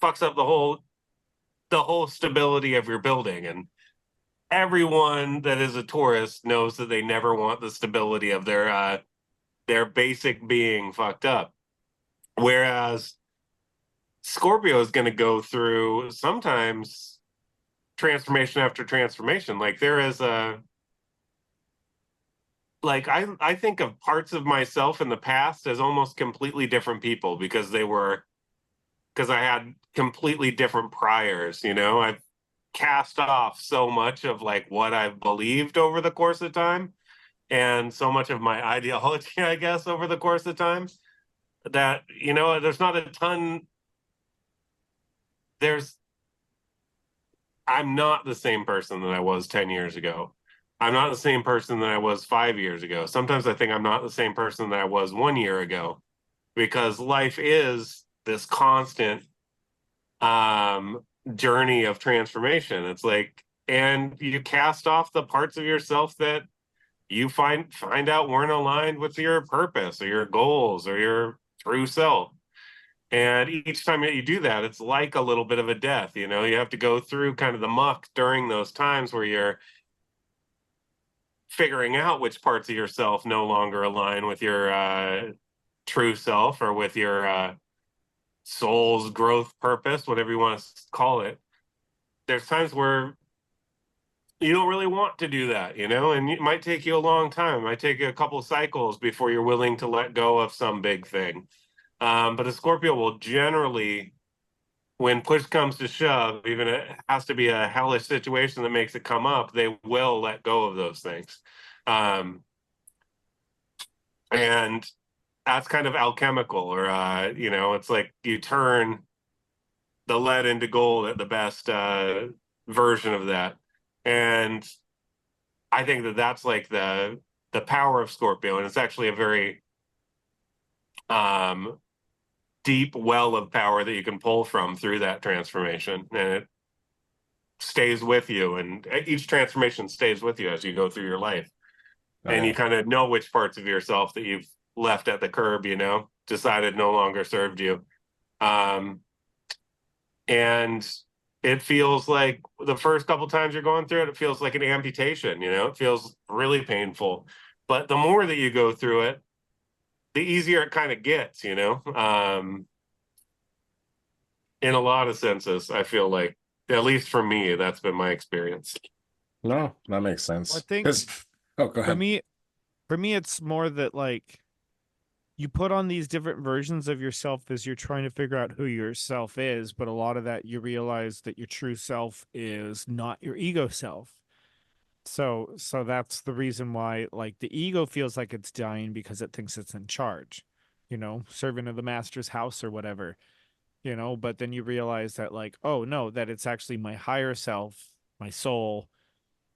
fucks up the whole stability of your building. And everyone that is a Taurus knows that they never want the stability of their basic being fucked up. Whereas Scorpio is going to go through sometimes transformation after transformation. Like there is I think of parts of myself in the past as almost completely different people because I had completely different priors, I've cast off so much of like what I've believed over the course of time, and so much of my ideology, I guess, over the course of time, that, there's not a ton. I'm not the same person that I was 10 years ago. I'm not the same person that I was 5 years ago. Sometimes I think I'm not the same person that I was 1 year ago, because life is this constant journey of transformation. It's like, and you cast off the parts of yourself that you find out weren't aligned with your purpose or your goals or your true self. And each time that you do that, it's like a little bit of a death. You know, you have to go through kind of the muck during those times where you're figuring out which parts of yourself no longer align with your true self or with your soul's growth purpose, whatever you want to call it. There's times where you don't really want to do that, you know, and it might take you a long time. It might take you a couple of cycles before you're willing to let go of some big thing. But a Scorpio will generally, when push comes to shove, even it has to be a hellish situation that makes it come up, they will let go of those things. Um, and that's kind of alchemical, or you know, it's like you turn the lead into gold at the best version of that. And I think that that's like the power of Scorpio, and it's actually a very um, deep well of power that you can pull from through that transformation, and it stays with you, and each transformation stays with you as you go through your life, Oh, and yeah. you kind of know which parts of yourself that you've left at the curb, you know, decided no longer served you. Um, and it feels like the first couple times you're going through it, it feels like an amputation, you know, it feels really painful. But the more that you go through it, the easier it kind of gets, you know. In a lot of senses, I feel like, at least for me, that's been my experience. No, that makes Well, I sense. think Because, oh, go for ahead. me, it's more that like you put on these different versions of yourself as you're trying to figure out who yourself is, but a lot of that you realize that your true self is not your ego self. So that's the reason why like the ego feels like it's dying because it thinks it's in charge, you know, servant of the master's house or whatever, you know, but then you realize that like, oh no, that it's actually my higher self, my soul,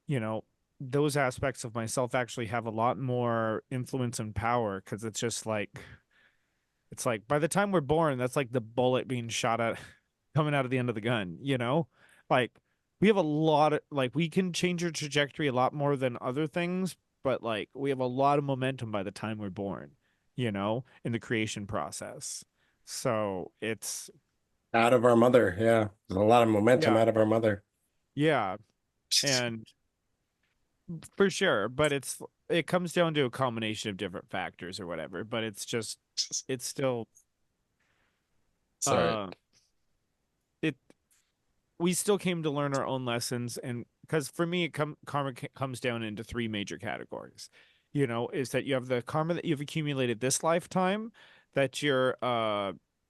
you know, those aspects of myself actually have a lot more influence and power because it's like by the time we're born, that's like the bullet being shot at coming out of the end of the gun, you know? Like we have a lot of like we can change your trajectory a lot more than other things, but like we have a lot of momentum by the time we're born, you know, in the creation process. So it's Out of our mother. Yeah. There's a lot of momentum yeah, out of our mother. yeah, and for sure, but it comes down to a combination of different factors or whatever, but it's just it's still Sorry. uh it we still came to learn our own lessons, and because for me karma comes down into three major categories, you know, is that you have the karma that you've accumulated this lifetime that you're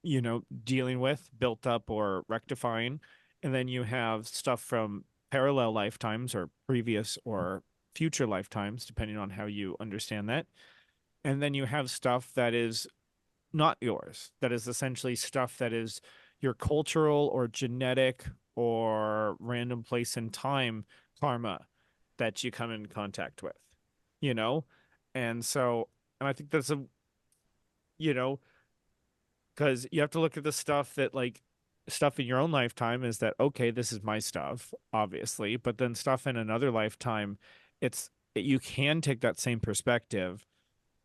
you know dealing with, built up or rectifying, and then you have stuff from parallel lifetimes or previous or future lifetimes depending on how you understand that, and then you have stuff that is not yours. That is essentially stuff that is your cultural or genetic or random place and time karma that you come in contact with, you know? And so, and I think that's a, you know, because you have to look at the stuff that like stuff in your own lifetime is that, okay, this is my stuff, obviously, but then stuff in another lifetime, you can take that same perspective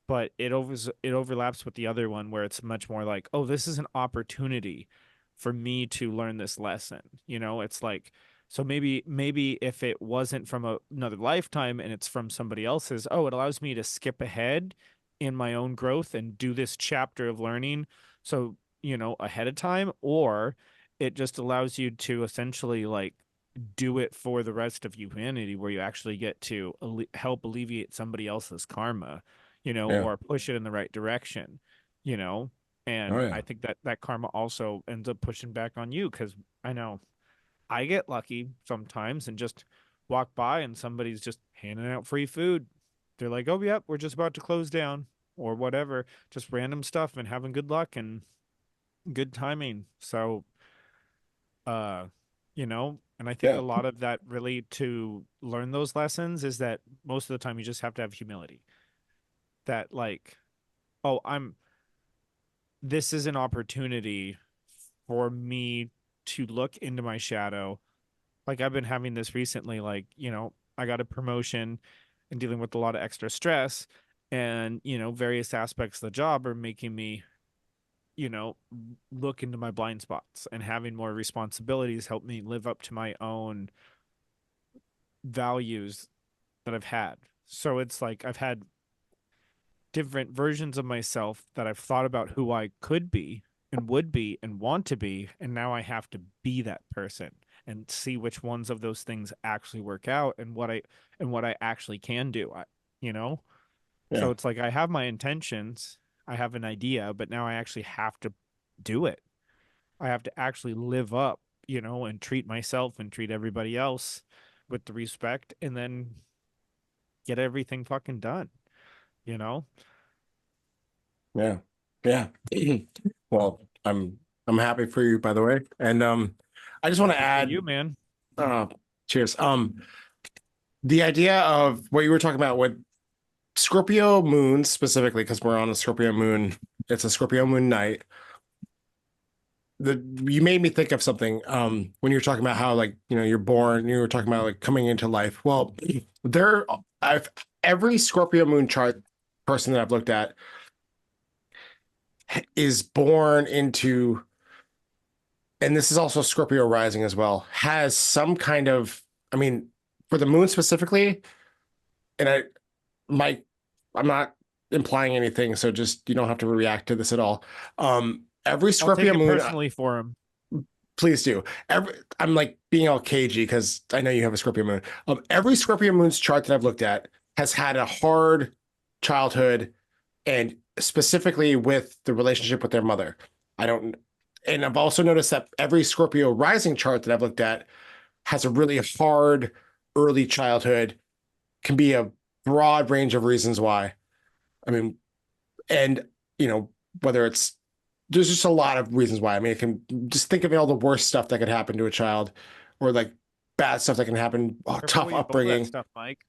but it overlaps with the other one where it's much more like, oh, this is an opportunity for me to learn this lesson. You know, it's like so maybe if it wasn't from another lifetime and it's from somebody else's, oh, it allows me to skip ahead in my own growth and do this chapter of learning. So, you know, ahead of time, or it just allows you to essentially like do it for the rest of humanity where you actually get to help alleviate somebody else's karma, you know, Yeah. or push it in the right direction, you know. Oh, And yeah. I think that that karma also ends up pushing back on you because I know I get lucky sometimes and just walk by and somebody's just handing out free food. They're like, oh, yep, we're just about to close down or whatever, just random stuff and having good luck and good timing. So uh you know, and I think a Yeah. lot of that really to learn those lessons is that most of the time you just have to have humility that like, oh, I'm this is an opportunity for me to look into my shadow. Like I've been having this recently, like, you know, I got a promotion and dealing with a lot of extra stress, and, you know, various aspects of the job are making me, you know, look into my blind spots, and having more responsibilities help me live up to my own values that I've had. So it's like I've had different versions of myself that I've thought about who I could be and would be and want to be, and now I have to be that person and see which ones of those things actually work out, and what I actually can do. You know? Yeah. So it's like I have my intentions, I have an idea, but now I actually have to do it. I have to actually live up, you know, and treat myself and treat everybody else with the respect, and then get everything fucking done, you know? Yeah. Yeah. Well, I'm happy for you, by the way. And I just want to Happy for add, you, man. uh cheers. The idea of what you were talking about with Scorpio moons specifically, because we're on a Scorpio moon, it's a Scorpio moon night. You made me think of something when you were talking about how, like, you know, you're born, you were talking about like coming into life. Well, there I've every Scorpio moon chart person that I've looked at is born into, and this is also Scorpio rising as well, has some kind of, I mean, for the moon specifically, and my I'm not implying anything, so just you don't have to react to this at all. Every I'll take Scorpio it moon, personally for him. please do. I'm like being all cagey because I know you have a Scorpio moon. Every Scorpio moon's chart that I've looked at has had a hard childhood, and specifically with the relationship with their mother. I don't, and I've also noticed that every Scorpio rising chart that I've looked at has a really hard early childhood, can be a broad range of reasons why. I mean, and you know, whether it's, there's just a lot of reasons why. I mean, it can, just think of all the worst stuff that could happen to a child, or like bad stuff that can happen, Careful tough where you blow that upbringing. stuff, Mike.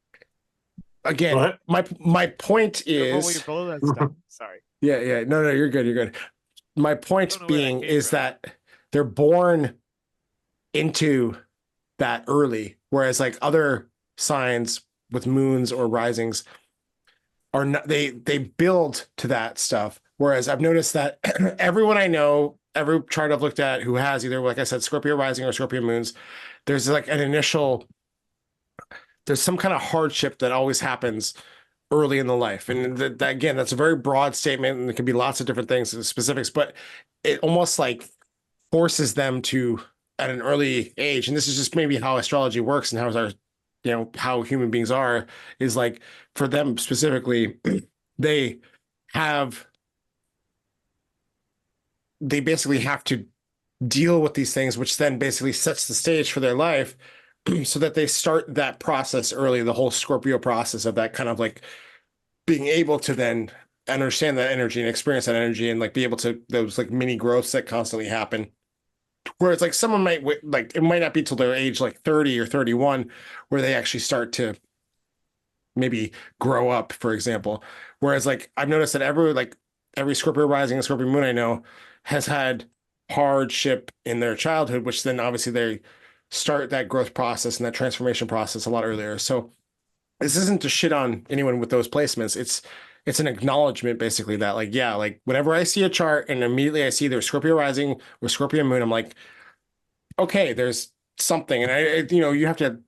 Again, What? my point Careful where you is, blow that stuff. Sorry. yeah, no, you're good, you're good. My I point don't know where that being came is from. that they're born into that early, whereas like other signs with moons or risings are not, they build to that stuff. Whereas I've noticed that everyone I know, every chart I've looked at who has either, like I said, Scorpio rising or Scorpio moons, there's like an initial, there's some kind of hardship that always happens early in the life. And that, again, that's a very broad statement, and it can be lots of different things and specifics, but it almost like forces them to, at an early age, and this is just maybe how astrology works and how our, you know, how human beings are, is like for them specifically, they have, they basically have to deal with these things, which then basically sets the stage for their life so that they start that process early, the whole Scorpio process of that kind of like being able to then understand that energy and experience that energy, and like be able to, those like mini growths that constantly happen. Whereas like someone might like, it might not be till their age like 30 or 31 where they actually start to maybe grow up, for example. Whereas like I've noticed that every Scorpio rising and Scorpio moon I know has had hardship in their childhood, which then obviously they start that growth process and that transformation process a lot earlier. So this isn't to shit on anyone with those placements. It's an acknowledgement basically that, like, yeah, like whenever I see a chart and immediately I see their Scorpio rising or Scorpio moon, I'm like, okay, there's something. And you know, you have to,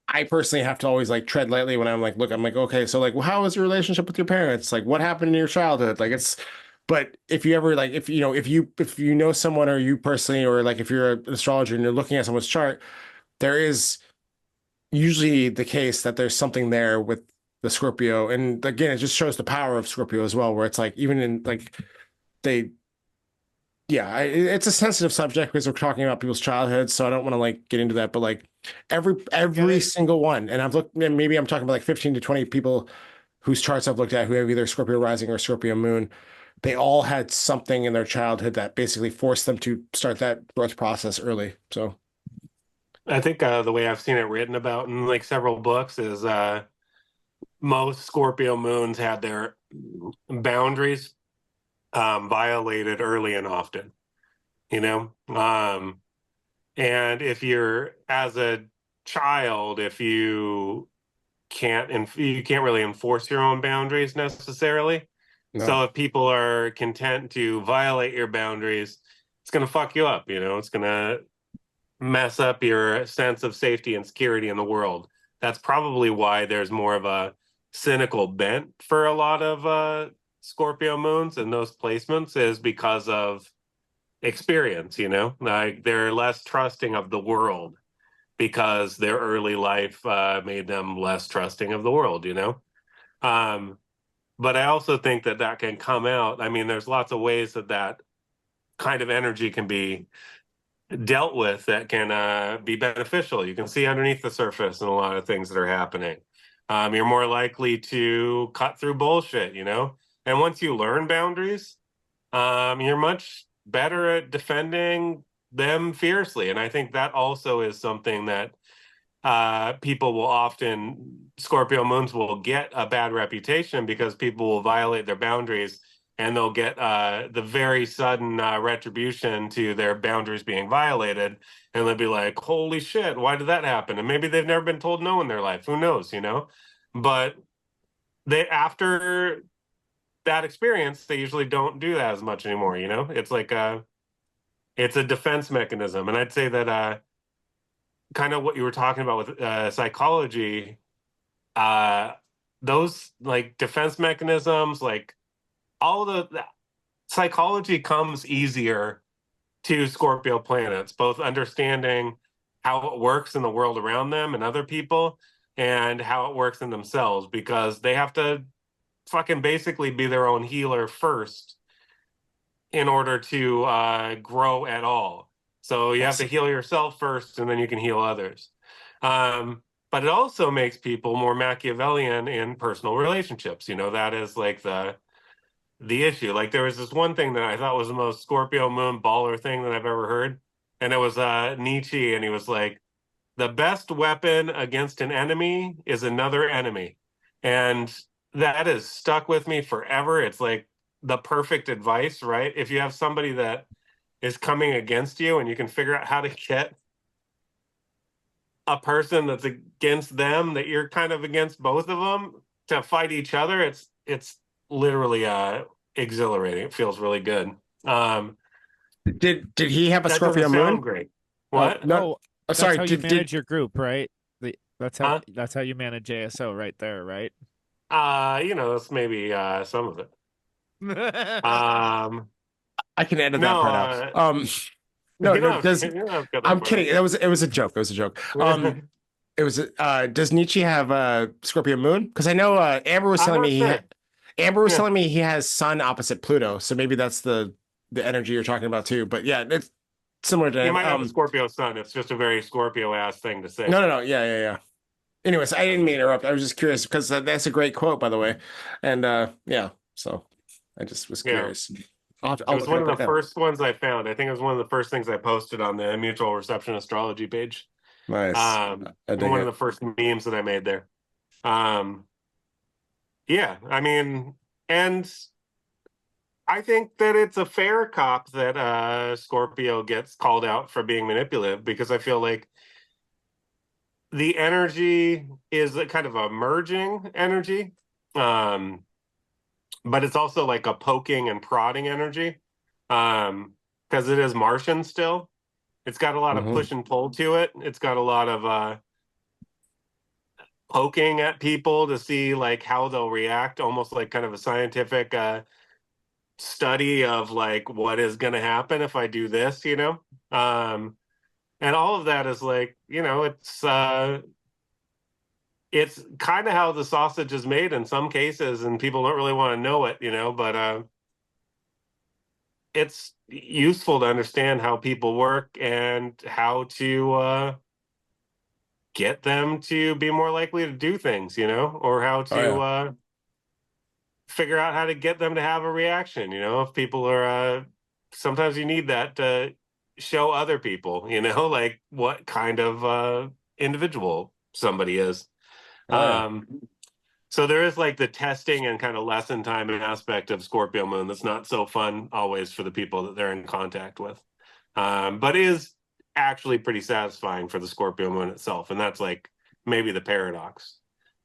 I personally have to always like tread lightly when I'm like, look, I'm like, okay, so like, well, how was your relationship with your parents? Like, what happened in your childhood? Like, it's, but if you ever like, if you know, if you know someone, or you personally, or like if you're an astrologer and you're looking at someone's chart, there is usually the case that there's something there with the Scorpio. And again, it just shows the power of Scorpio as well, where it's like, even in like, they, yeah, it's a sensitive subject because we're talking about people's childhoods, so I don't want to like get into that. But like every single one, and I've looked, and maybe I'm talking about like 15 to 20 people whose charts I've looked at who have either Scorpio rising or Scorpio moon. They all had something in their childhood that basically forced them to start that growth process early. So I think the way I've seen it written about in like several books is most Scorpio moons had their boundaries violated early and often. You know, And if you're as a child, if you can't really enforce your own boundaries necessarily. No. So if people are content to violate your boundaries, it's going to fuck you up, you know, it's going to mess up your sense of safety and security in the world. That's probably why there's more of a cynical bent for a lot of Scorpio moons and those placements, is because of experience, you know, like they're less trusting of the world because their early life made them less trusting of the world, you know. Um, but I also think that that can come out. I mean, there's lots of ways that that kind of energy can be dealt with that can be beneficial. You can see underneath the surface in a lot of things that are happening. You're more likely to cut through bullshit, you know? And once you learn boundaries, you're much better at defending them fiercely. And I think that also is something that people will often, Scorpio moons will get a bad reputation because people will violate their boundaries and they'll get the very sudden retribution to their boundaries being violated. And they'll be like, holy shit, why did that happen? And maybe they've never been told no in their life. Who knows, you know? But they, after that experience, they usually don't do that as much anymore, you know? It's like it's a defense mechanism. And I'd say that kind of what you were talking about with psychology, uh, those like defense mechanisms, like all the psychology comes easier to Scorpio planets, both understanding how it works in the world around them and other people, and how it works in themselves, because they have to fucking basically be their own healer first in order to grow at all. So you have to heal yourself first, and then you can heal others. But it also makes people more Machiavellian in personal relationships. You know, that is like the issue. Like there was this one thing that I thought was the most Scorpio moon baller thing that I've ever heard, and it was Nietzsche, and he was like, "The best weapon against an enemy is another enemy," and that has stuck with me forever. It's like the perfect advice, right? If you have somebody that is coming against you and you can figure out how to get a person that's against them, that you're kind of against both of them, to fight each other, it's literally exhilarating. It feels really good. Did he have a That doesn't Scorpio sound moon? great. Oh What? no. Oh, Oh, that's sorry. how you Did manage your group, right? Huh? That's how you manage ASO right there, right? You know, that's maybe some of it. I can edit that No, part out. No, you no, don't have does you don't have to cut that I'm part kidding. out. It was a joke. It was a joke. It was does Nietzsche have a Scorpio moon? Because I know Amber was I'm telling not me sure. Amber was Yeah, telling me he has Sun opposite Pluto, so maybe that's the energy you're talking about too. But yeah, it's similar he to might have a Scorpio sun. It's just a very Scorpio ass thing to say. no, yeah, yeah, yeah. Anyways, I didn't mean to interrupt. I was just curious because that's a great quote, by the way. And yeah, so I just was Yeah. curious. It I'll was look it one up of the right now. first ones I found. I think it was one of the first things I posted on the Mutual Reception Astrology page. Nice. I dig One of the it. first memes that I made there. Um, yeah, I mean, and I think that it's a fair cop that Scorpio gets called out for being manipulative, because I feel like the energy is a kind of a merging energy. Um, but it's also like a poking and prodding energy. Because it is Martian still. It's got a lot of Hmm. push and pull to it. It's got a lot of poking at people to see like how they'll react, almost like kind of a scientific study of like what is going to happen if I do this, you know. And all of that is like, you know, it's kind of how the sausage is made in some cases, and people don't really want to know it, you know, but it's useful to understand how people work and how to get them to be more likely to do things, you know, or how Oh to yeah. figure out how to get them to have a reaction, you know. If people are sometimes you need that to show other people, you know, like what kind of individual somebody is. Oh yeah. um so there is like the testing and kind of lesson time aspect of Scorpio moon that's not so fun always for the people that they're in contact with, but is actually pretty satisfying for the Scorpio moon itself, and that's like maybe the paradox,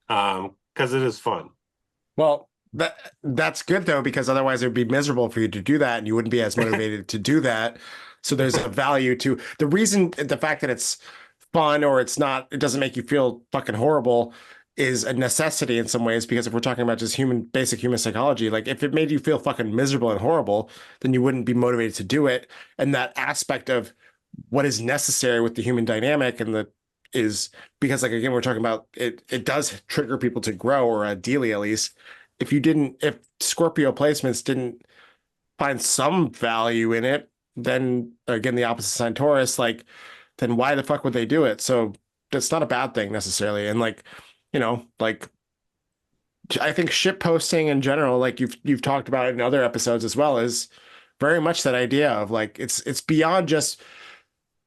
because it is fun. Well, that's good though, because otherwise it would be miserable for you to do that and you wouldn't be as motivated to do that. So there's a value to the reason, the fact that it's fun or it's not, it doesn't make you feel fucking horrible is a necessity in some ways, because if we're talking about just basic human psychology, like if it made you feel fucking miserable and horrible, then you wouldn't be motivated to do it. And that aspect of what is necessary with the human dynamic and the is because like again we're talking about it does trigger people to grow, or ideally at least if Scorpio placements didn't find some value in it, then again the opposite sign Taurus, like then why the fuck would they do it? So that's not a bad thing necessarily. And like like I think shit posting in general, like you've talked about it in other episodes as well, is very much that idea of like it's beyond just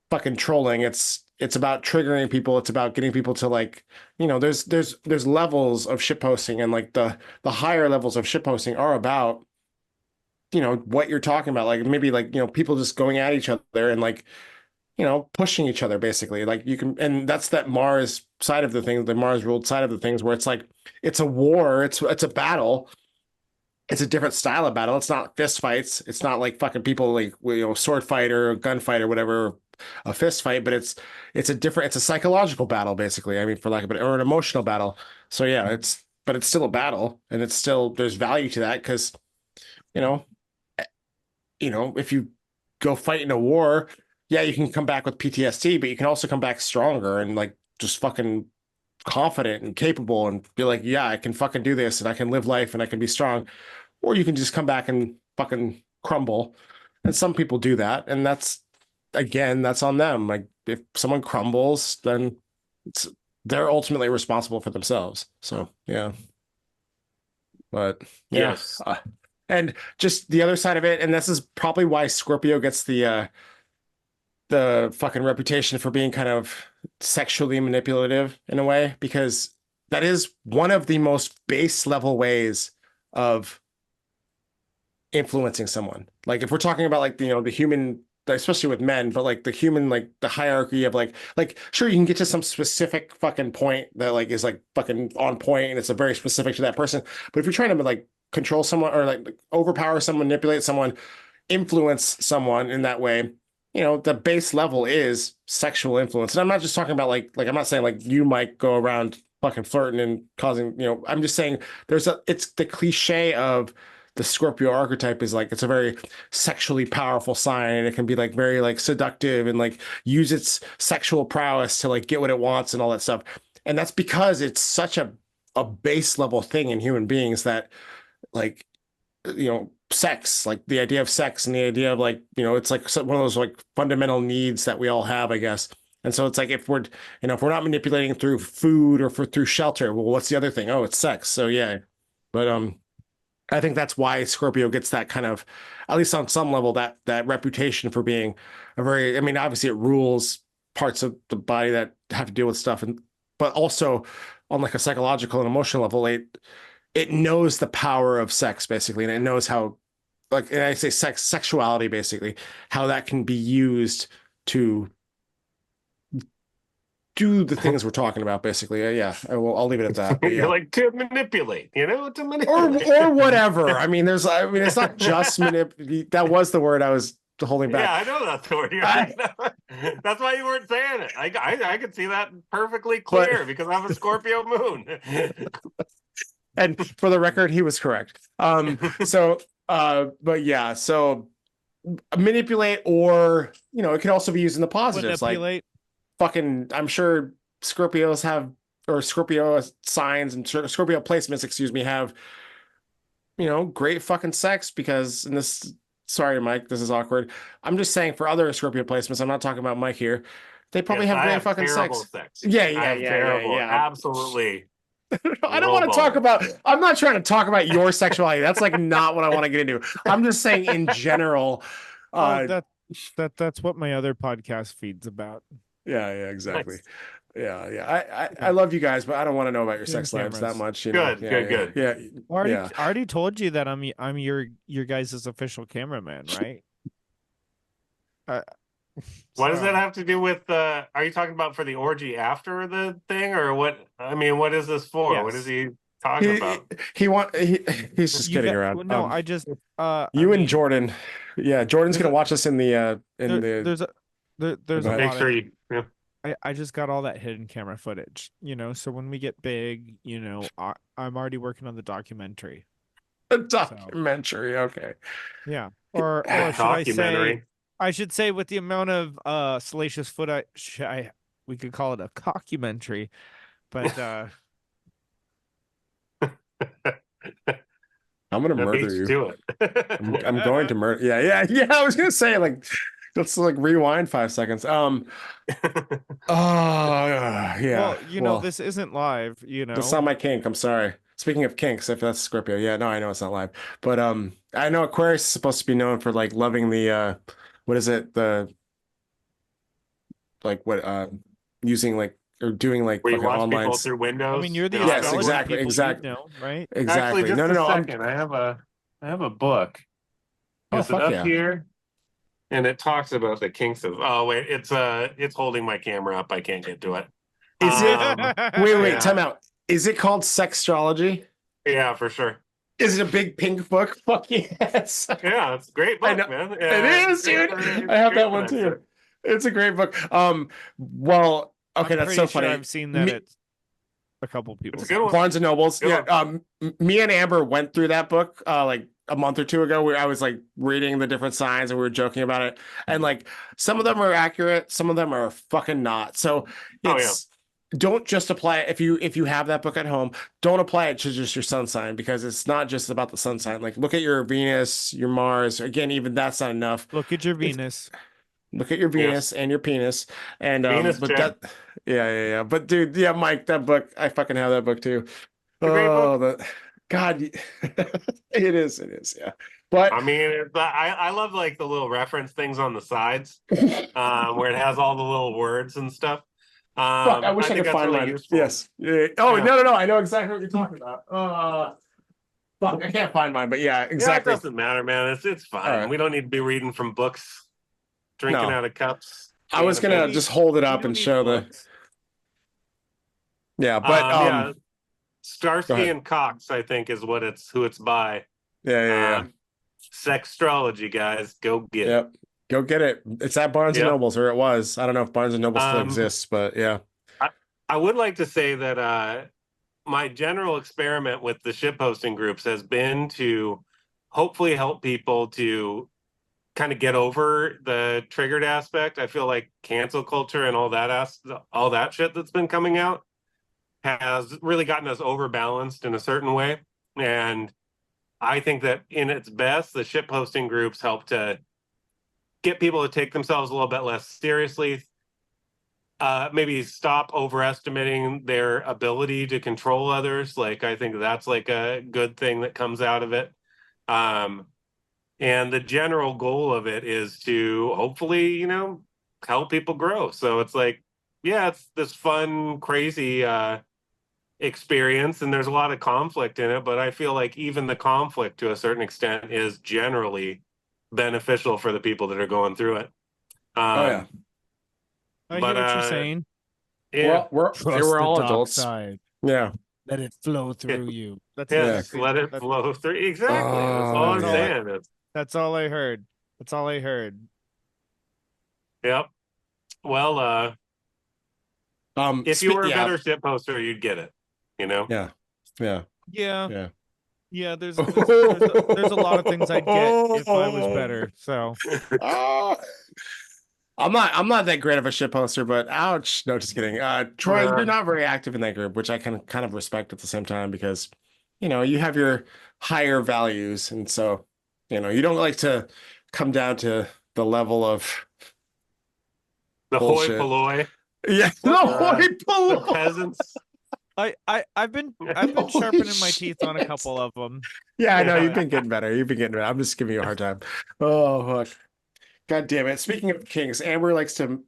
fucking trolling. It's about triggering people. It's about getting people to like, there's levels of shitposting, and like the higher levels of shitposting are about, what you're talking about. Like maybe like, people just going at each other and like, pushing each other basically. Like you can, and that's that Mars side of the thing, the Mars ruled side of the things where it's like, it's a war, it's a battle. It's a different style of battle. It's not fist fights. It's not like fucking people like sword fight or gunfight or whatever, a fist fight. But it's it's a psychological battle basically. I mean, for lack of it, or an emotional battle. So yeah, but it's still a battle, and it's still there's value to that because, you know, if you go fight in a war, yeah, you can come back with PTSD, but you can also come back stronger and like just fucking confident and capable and be like, yeah, I can fucking do this and I can live life and I can be strong. Or you can just come back and fucking crumble. And some people do that. And that's on them. Like if someone crumbles, then they're ultimately responsible for themselves. So, yeah. But yeah. Yes. And just the other side of it, and this is probably why Scorpio gets the fucking reputation for being kind of sexually manipulative in a way, because that is one of the most base level ways of influencing someone. Like if we're talking about like the human, especially with men, but like the human, like the hierarchy of like sure, you can get to some specific fucking point that like is like fucking on point and it's a very specific to that person. But if you're trying to like control someone or like overpower someone, manipulate someone, influence someone in that way, the base level is sexual influence. And I'm not just talking about like I'm not saying like you might go around fucking flirting and causing, I'm just saying it's the cliche of the Scorpio archetype is like, it's a very sexually powerful sign, and it can be like very like seductive and like use its sexual prowess to like get what it wants and all that stuff. And that's because it's such a base level thing in human beings that like, sex, like the idea of sex and the idea of like, it's like one of those like fundamental needs that we all have, I guess. And so it's like if we're not manipulating through food or through shelter, well, what's the other thing? Oh, it's sex. So yeah. But I think that's why Scorpio gets that kind of, at least on some level, that reputation for being a very, I mean, obviously it rules parts of the body that have to deal with stuff, but also on like a psychological and emotional level, it knows the power of sex basically, and it knows how, like, and I say sexuality basically, how that can be used to do the things we're talking about basically. Yeah, I'll leave it at that. But yeah. Like to manipulate, to manipulate. or whatever. I mean, it's not just manipulate. That was the word I was holding back. Yeah, I know that's the word. That's why you weren't saying it. I could see that perfectly clear because I have a Scorpio moon. And for the record, he was correct. But yeah, so manipulate, or it can also be used in the positives, manipulate. Like fucking, I'm sure Scorpios have, or Scorpio signs and Scorpio placements, excuse me, have, great fucking sex because in this, sorry, Mike, this is awkward. I'm just saying for other Scorpio placements, I'm not talking about Mike here. They probably have great fucking sex. Yeah. Absolutely. I don't want to talk about, I'm not trying to talk about your sexuality. That's like not what I want to get into. I'm just saying in general. That's what my other podcast feed's about. Yeah, exactly. Nice. Yeah. I love you guys, but I don't want to know about your sex lives that much. Good. Yeah. I already told you that I'm your guys' official cameraman, right? What does So, that have to do with are you talking about for the orgy after the thing, or what? I mean, what is this for? What is yes. he talking He about? he's just You kidding get around. well, no, I just I You and mean, Jordan, yeah, Jordan's there's gonna a watch us in the there, the. there's a there's Go a ahead. Make lot sure of you. Yeah. I just got all that hidden camera footage, so when we get big, I'm already working on the documentary. A So, documentary, okay. yeah. Or The should I say documentary. I should say with the amount of salacious foot we could call it a cockumentary, but I'm gonna That murder beats you you. to it. I'm going to murder. Yeah, yeah, yeah. I was gonna say like, let's like rewind 5 seconds. Oh, yeah. well, Well, this isn't live. that's not my kink. I'm sorry. Speaking of kinks, if that's Scorpio, yeah, no, I know it's not live, but I know Aquarius is supposed to be known for like loving the what is it? The like what using like or doing like Where you fucking watch online. people through I mean, windows. you're the No, I Yes, don't astrology watch exactly, people, people. you'd exactly, know, right? Actually, exactly. just No, no, a no. second. I have a book. Oh, Is it fuck up yeah. here? And it talks about the kinks of. Oh wait, it's holding my camera up. I can't get to it. Is it? Wait, Yeah, time out. Is it called Sextrology? yeah, for sure. Is it a big pink book? Fuck yes. Yeah, it's a great I book, know. man. It is, dude. It's I have great that for one that too. shit. It's a great book. Well, okay, I'm that's pretty so sure funny. I've seen that Me, at a couple It's a people's good one. houses. Barnes and Nobles. Good Yeah. one. Me and Amber went through that book like a month or two ago where I was like reading the different signs and we were joking about it. And like some of them are accurate, some of them are fucking not. So Oh yeah. it's don't just apply it if you have that book at home, don't apply it to just your sun sign because it's not just about the sun sign. Like look at your Venus, your Mars. Again, even that's not enough. Look at your It's Venus. look at your Venus Yes. and your penis. And Venus but check. that yeah. But dude, yeah, Mike, that book, I fucking have that book too. It's a great Oh, book. the God, it is, yeah. But I mean, I love like the little reference things on the sides, where it has all the little words and stuff. fuck, I wish I I think could that's find really mine. useful. Yes. Yeah. Oh, Yeah. no, I know exactly what you're talking about. Fuck, I can't find mine, but yeah, Yeah, it exactly. doesn't matter, man. It's All fine. right. We don't need to be reading from books, drinking No, out of cups, I being was a We don't gonna bitch. need just hold it we up don't and need show the books. yeah, but Yeah, go Starsky ahead. and Cox, I think, is who it's by. Yeah. Sextrology, guys, go get it. Yep. Go get it. It's at Barnes and Yep. Nobles, or it was. I don't know if Barnes and Noble still Um, exists, but yeah. I, I would like to say that my general experiment with the shitposting groups has been to hopefully help people to kind of get over the triggered aspect. I feel like cancel culture and all that shit that's been coming out has really gotten us overbalanced in a certain way. And I think that in its best, the shitposting groups help to get people to take themselves a little bit less seriously, maybe stop overestimating their ability to control others. Like I think that's like a good thing that comes out of it. And the general goal of it is to hopefully, help people grow. So it's like, yeah, it's this fun, crazy experience, and there's a lot of conflict in it. But I feel like even the conflict, to a certain extent, is generally beneficial for the people that are going through it. Oh yeah. I But hear what you're saying. yeah, We're all adults. side. Yeah. Let it flow Yeah. through you. That's yeah, Yeah. just let it flow through. Exactly. That's all Oh, I'm yeah. saying. That's all I heard. That's all I heard. Yep. Well, if you were a yeah. better shit poster, you'd get it. Yeah. Yeah. Yeah. Yeah, there's a lot of things I'd get if I was better. So Oh, I'm not that great of a shit poster, but ouch. No, just kidding. Troy, Yeah. you're not very active in that group, which I can kind of respect at the same time because, you have your higher values. And so, you don't like to come down to the level of The hoi bullshit. polloi, Yeah. No, the peasants. I've been Holy sharpening my teeth on a shit. couple of them. Yeah, I know. Yeah. You've been getting better. You've been getting better. I'm just giving you a hard time. Oh, fuck. God damn it. Speaking of kings, Amber likes to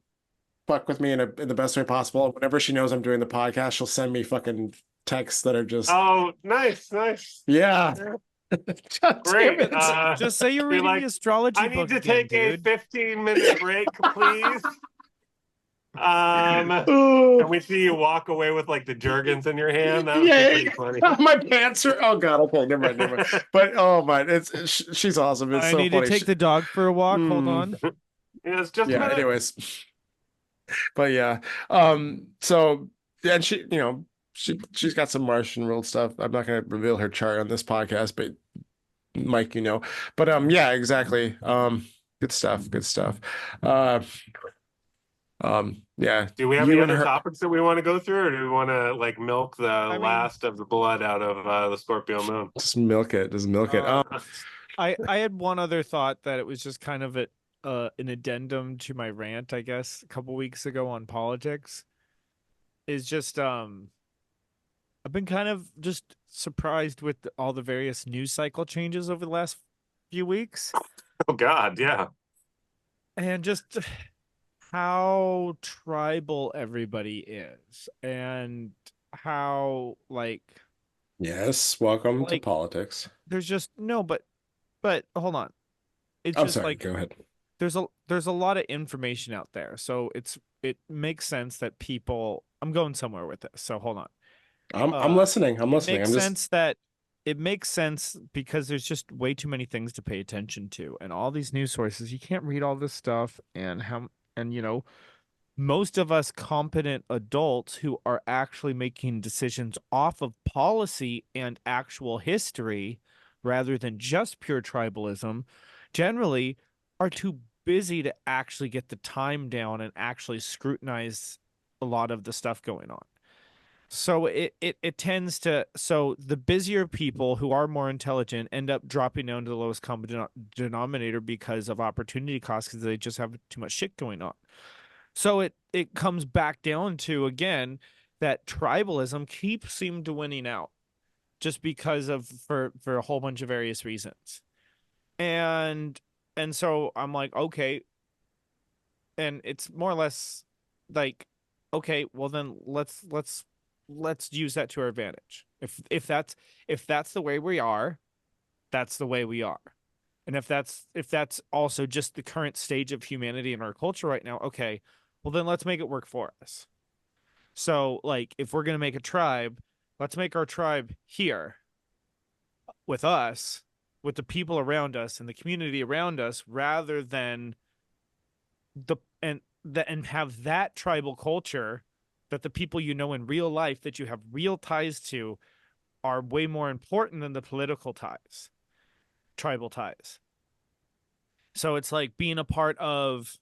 fuck with me in the best way possible. Whenever she knows I'm doing the podcast, she'll send me fucking texts that are just Oh, nice. yeah. God damn Great. it. Just say you're Be reading the like, astrology I need book to again, take a dude. 15-minute break, please. Oh, And we see you walk away with like the Jergens in your hand. That would be yeah, pretty funny. my pants are. Oh God, okay, never mind, never mind. But oh my, she's awesome. It's I so need to funny. take the dog for a walk. Hold Mm, on. Yes, just a yeah. minute. Anyways, but yeah. So and she, she's got some Martian world stuff. I'm not going to reveal her chart on this podcast, but Mike, But yeah, exactly. Good stuff. Good stuff. Uh, yeah. Do we have any You and other her. topics that we want to go through, or do we want to like milk the I mean, last of the blood out of the Scorpio moon? Just milk it. Just milk it. Uh, I had one other thought that it was just kind of an addendum to my rant, I guess, a couple weeks ago on politics. Is just I've been kind of just surprised with all the various news cycle changes over the last few weeks, oh God, yeah. and just how tribal everybody is, and how Yes. Welcome to like politics. there's just no, but hold on. It's I'm just sorry. like Go ahead. there's a lot of information out there. So it makes sense that people I'm going somewhere with this. So hold on. I'm listening. I'm It listening. makes I'm just. sense that it makes sense because there's just way too many things to pay attention to and all these news sources. You can't read all this stuff and most of us competent adults who are actually making decisions off of policy and actual history rather than just pure tribalism generally are too busy to actually get the time down and actually scrutinize a lot of the stuff going on. So it tends to so the busier people who are more intelligent end up dropping down to the lowest common denominator because of opportunity costs because they just have too much shit going on. So it comes back down to again that tribalism keeps seem to winning out just because of for a whole bunch of various reasons. And and so I'm like, okay, and it's more or less like, okay, well then let's use that to our advantage. If that's the way we are, that's the way we are. And if that's also just the current stage of humanity in our culture right now, okay, well then let's make it work for us. So like if we're gonna make a tribe, let's make our tribe here with us, with the people around us and the community around us, rather than and have that tribal culture that the people you know in real life that you have real ties to are way more important than the political ties, tribal ties. So it's like being a part of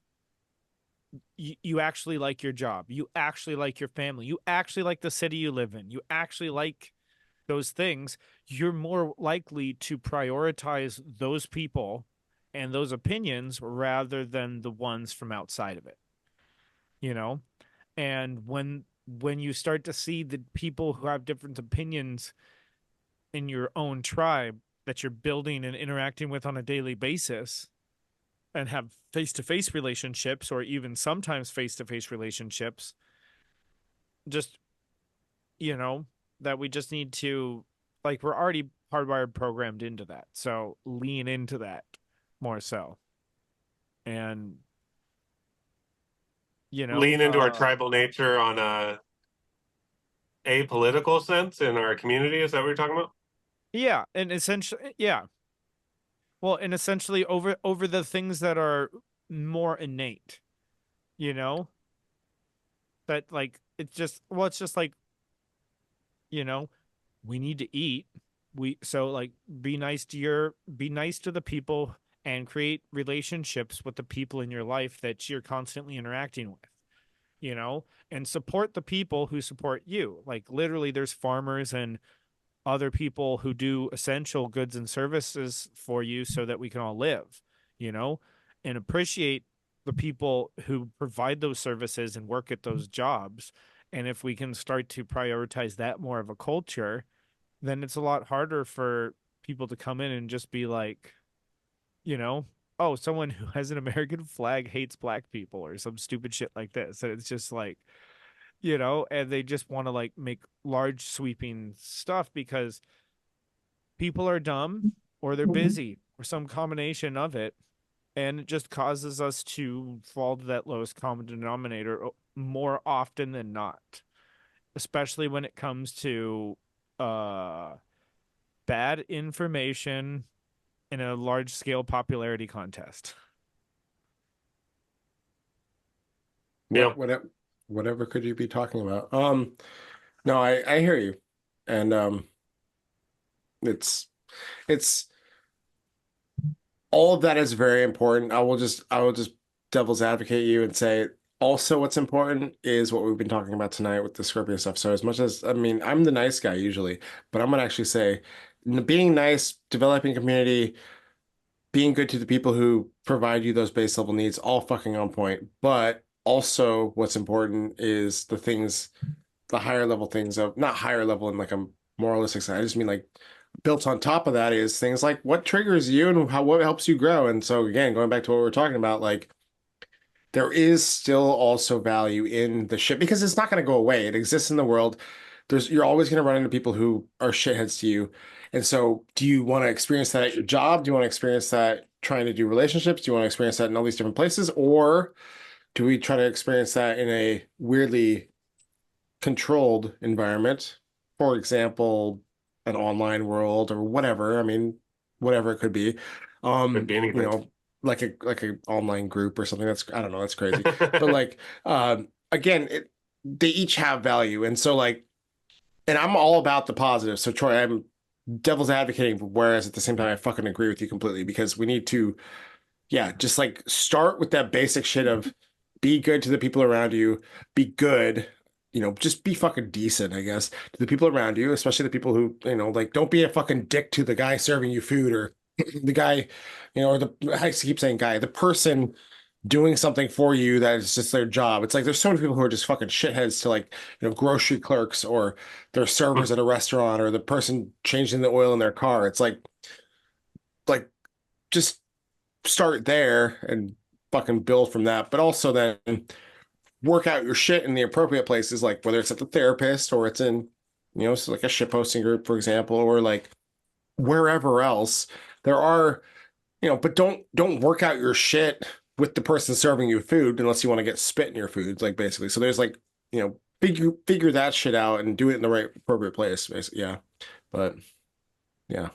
you actually like your job, you actually like your family, you actually like the city you live in, you actually like those things, you're more likely to prioritize those people and those opinions rather than the ones from outside of it, you know? And when you start to see the people who have different opinions in your own tribe that you're building and interacting with on a daily basis and have face-to-face relationships or even sometimes face-to-face relationships, just you know that we just need to like we're already hardwired programmed into that, so lean into that more so. And you know Lean into our tribal nature on a apolitical sense in our community. Is that what you're talking about? yeah, and essentially yeah, well, and essentially over the things that are more innate, you know that like it's just well it's just like you know we need to eat. We so like be nice to the people and create relationships with the people in your life that you're constantly interacting with, and support the people who support you. Like literally there's farmers and other people who do essential goods and services for you so that we can all live, you know, and appreciate the people who provide those services and work at those jobs. And if we can start to prioritize that more of a culture, then it's a lot harder for people to come in and just be like, you know, oh, someone who has an American flag hates black people or some stupid shit like this. And it's just like, and they just want to like make large sweeping stuff because people are dumb or they're busy or some combination of it, and it just causes us to fall to that lowest common denominator more often than not, especially when it comes to uh bad information in a large scale popularity contest. Yeah. Whatever could you be talking about? No, I hear you. And it's it's all of that is very important. I will just devil's advocate you and say also what's important is what we've been talking about tonight with the Scorpio stuff. So as much as I mean, I'm the nice guy usually, but I'm gonna actually say being nice, developing community, being good to the people who provide you those base level needs, all fucking on point. But also what's important is the things, the higher level things of not higher level in like a moralistic side. I just mean like built on top of that is things like what triggers you and how what helps you grow. And so again, going back to what we were talking about, like there is still also value in the shit because it's not going to go away. It exists in the world. You're always going to run into people who are shitheads to you. And so do you want to experience that at your job? Do you want to experience that trying to do relationships? Do you want to experience that in all these different places? Or do we try to experience that in a weirdly controlled environment? For example, an online world or whatever. I mean, whatever it could be. Could be anything. Like a online group or something. That's I don't know, that's crazy. But like again, they each have value. And so like and I'm all about the positive. So Troy, I'm devil's advocating, whereas at the same time I fucking agree with you completely because we need to yeah, just like start with that basic shit of be good to the people around you, be good, just be fucking decent, I guess, to the people around you, especially the people who, like don't be a fucking dick to the guy serving you food or the guy, or I keep saying guy, the person doing something for you that is just their job. It's like there's so many people who are just fucking shitheads to like, grocery clerks or their servers at a restaurant or the person changing the oil in their car. It's like just start there and fucking build from that, but also then work out your shit in the appropriate places, like whether it's at the therapist or it's in, so like a shitposting group, for example, or like wherever else. There are, but don't work out your shit with the person serving you food unless you want to get spit in your food, like basically. So there's like, figure that shit out and do it in the right appropriate place, basically. Yeah. But yeah.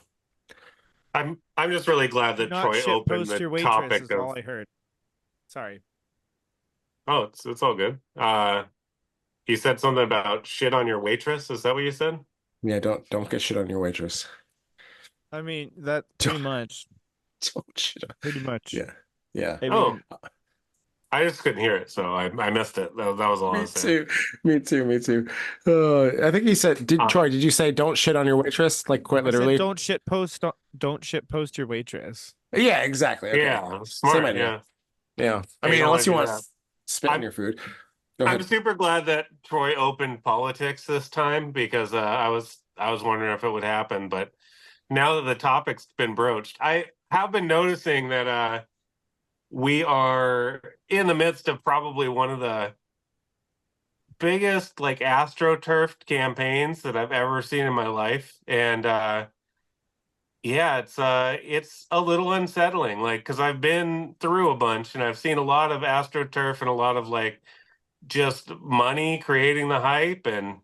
I'm just really glad Do that not Troy shit opened post the your waitress topic is of all I heard. Sorry. oh, it's all good. You said something about shit on your waitress. Is that what you said? Yeah, don't get shit on your waitress. I mean, that pretty Don't, much. don't shit on. Pretty much. Yeah. Yeah. I Oh, mean, I just couldn't hear it, so I missed it. That was all I Me was saying. too. Me too. Me too. I think he said, Uh, Troy, did you say don't shit on your waitress? Like quite I said literally? don't shit post your waitress. Yeah, exactly. Okay. yeah, Same smart. idea. Yeah, Yeah. I I mean, gotta unless let you do want that. spit in I'm your food. Go I'm ahead. super glad that Troy opened politics this time because I was wondering if it would happen, but now that the topic's been broached, I have been noticing that we are in the midst of probably one of the biggest like astroturfed campaigns that I've ever seen in my life, and yeah, it's a little unsettling, like because I've been through a bunch and I've seen a lot of astroturf and a lot of like just money creating the hype, and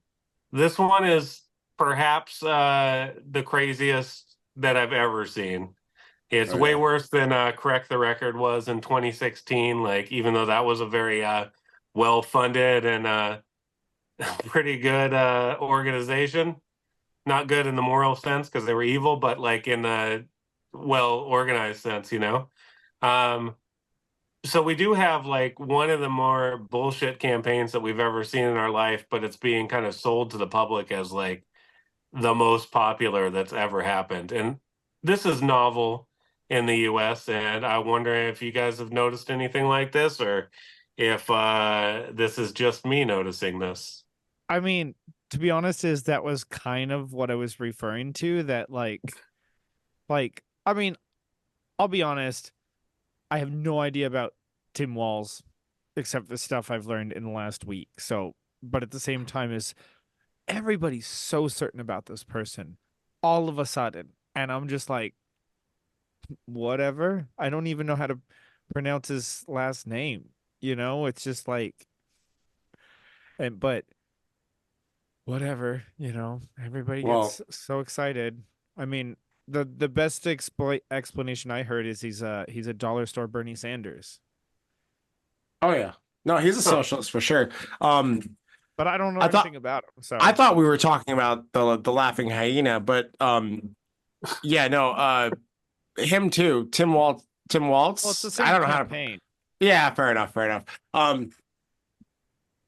this one is perhaps the craziest that I've ever seen. It's Oh way yeah. worse than Correct the Record was in 2016. Like, even though that was a very well funded and pretty good organization, not good in the moral sense because they were evil, but like in the well organized sense, you know. Um, so we do have like one of the more bullshit campaigns that we've ever seen in our life, but it's being kind of sold to the public as like the most popular that's ever happened. And this is novel in the US, and I wonder if you guys have noticed anything like this or if this is just me noticing this. I mean, to be honest, is that was kind of what I was referring to. That I mean, I'll be honest, I have no idea about Tim Walls, except the stuff I've learned in the last week. So, but at the same time, is everybody's so certain about this person all of a sudden. And I'm just like, whatever. I don't even know how to pronounce his last name. It's just like, but whatever, everybody Well, gets so excited. I mean, the best explanation I heard is he's a dollar store Bernie Sanders. oh yeah. No, he's a Huh. socialist for sure. Um, But I don't know I thought anything about him, I so thought we were talking about the laughing hyena, but yeah, no, him too. Tim well, it's the Waltz. I same don't know how to. campaign. Yeah, fair enough, fair enough.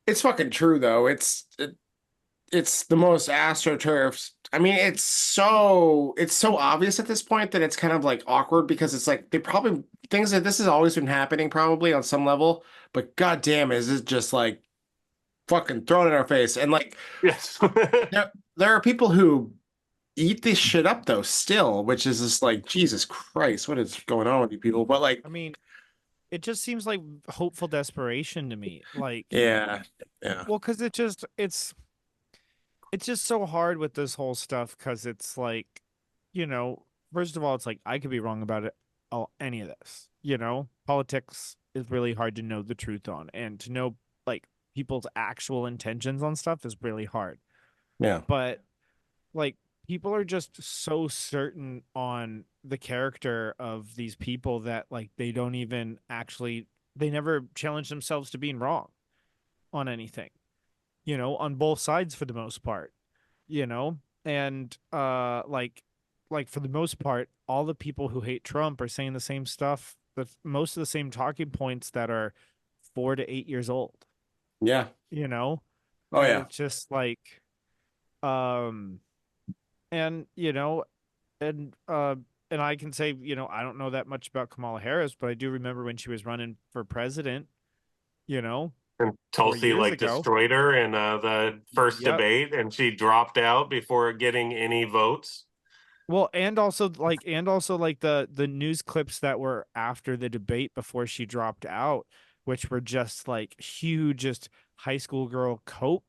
It's fucking true though. It's the most astroturfs. I mean, it's so obvious at this point that it's kind of like awkward because it's like they probably things that this has always been happening probably on some level, but goddamn, is it just like fucking thrown in our face? And like Yes. there are people who eat this shit up though still, which is just like Jesus Christ, what is going on with you people? But like, I mean, it just seems like hopeful desperation to me. Like, yeah, yeah, well, because it's just so hard with this whole stuff because it's like, you know, first of all, it's like I could be wrong about it, any of this. Politics is really hard to know the truth on, and to know like people's actual intentions on stuff is really hard. yeah, But like people are just so certain on the character of these people that like they never challenge themselves to being wrong on anything, on both sides for the most part, you know? And like for the most part, all the people who hate Trump are saying the same stuff, most of the same talking points that are 4 to 8 years old, yeah. you know? Oh And yeah. it's just like um and and and I can say, I don't know that much about Kamala Harris, but I do remember when she was running for president, you know, And 4 Tulsi years like ago. destroyed her in the first Yep. debate, and she dropped out before getting any votes. Well, and also like the news clips that were after the debate before she dropped out, which were just like huge, just high school girl cope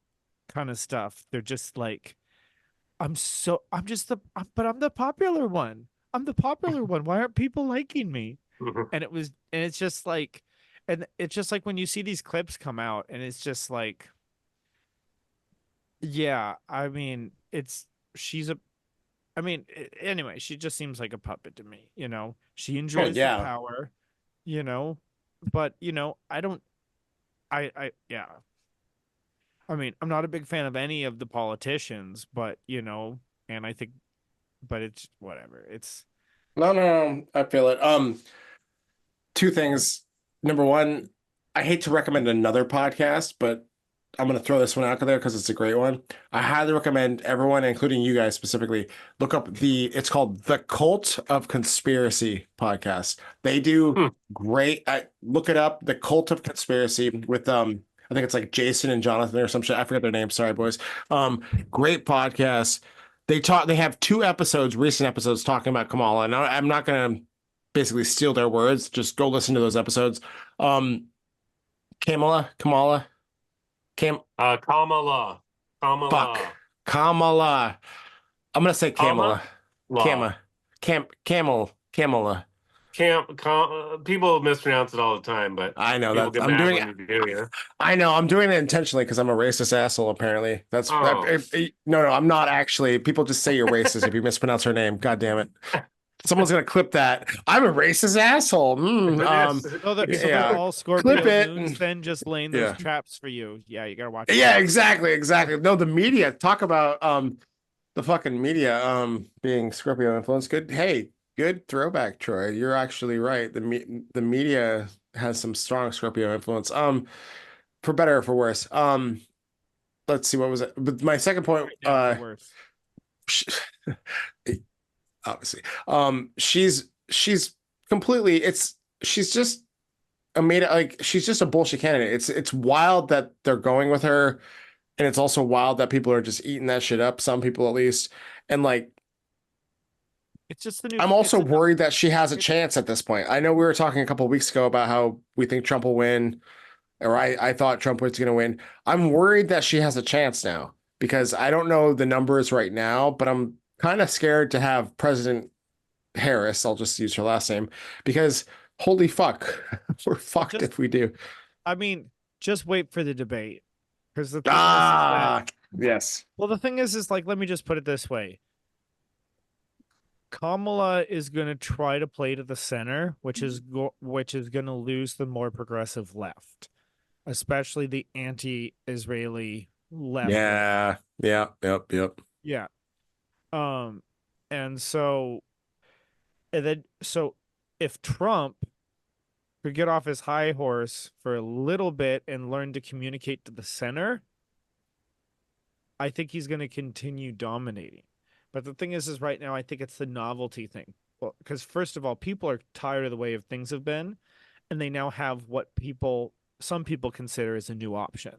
kind of stuff. They're just like, I'm just but I'm the popular one. I'm the popular one. Why aren't people liking me? And it's just like, and it's just like when you see these clips come out, and it's just like, yeah, I mean, she's a I mean, anyway, she just seems like a puppet to me, She Oh enjoys the yeah. power, you know, but I don't yeah. I mean, I'm not a big fan of any of the politicians, but and I think but it's whatever. It's No, no, no, I feel it. Two things. Number one, I hate to recommend another podcast, but I'm going to throw this one out there because it's a great one. I highly recommend everyone, including you guys specifically, look up it's called The Cult of Conspiracy podcast. They do great. Look it up, The Cult of Conspiracy with I think it's like Jason and Jonathan or some shit. I forget their names. Sorry, boys. Great podcast. They have two episodes, recent episodes talking about Kamala. And I'm not going to basically steal their words. Just go listen to those episodes. Um, Kamala, Kamala, fuck. Kamala, Kamala. I'm gonna say Kama, Kamala. La. Kamala. People mispronounce it all the time, but I know people that get I'm mad doing when you do, yeah. I know I'm doing it intentionally because I'm a racist asshole, apparently. Oh, No, no, I'm not actually. People just say you're racist if you mispronounce her name. God damn it. Someone's gonna clip that. I'm a racist asshole. yes. so they're Yeah. all Clip Scorpio it. moons then, just laying those Yeah. traps for you. Yeah, you gotta watch Yeah, out. exactly, exactly. No, the media talk about the fucking media being Scorpio influence. Good. Hey, good throwback, Troy. You're actually right. The media has some strong Scorpio influence. For better or for worse. Let's see, what was it? But my second point, Right now for worse. sh- obviously, she's completely. She's just she's just a bullshit candidate. It's wild that they're going with her, and it's also wild that people are just eating that shit up. Some people at least, and like It's just the new. I'm also It's a worried that she has a it, chance at this point. I know we were talking a couple of weeks ago about how we think Trump will win, or I thought Trump was going to win. I'm worried that she has a chance now because I don't know the numbers right now, but kind of scared to have President Harris, I'll just use her last name, because holy fuck, we're fucked Just, if we do. I mean, just wait for the debate. Because the thing is that, Ah, yes. well, the thing is like, let me just put it this way. Kamala is going to try to play to the center, which is going to lose the more progressive left, especially the anti-Israeli left wing. Yeah. Yeah. Yep. Yep. Yeah. Um, and so, and then, so if Trump could get off his high horse for a little bit and learn to communicate to the center, I think he's going to continue dominating. But the thing is right now, I think it's the novelty thing. Well, because first of all, people are tired of the way of things have been, and they now have what some people consider as a new option.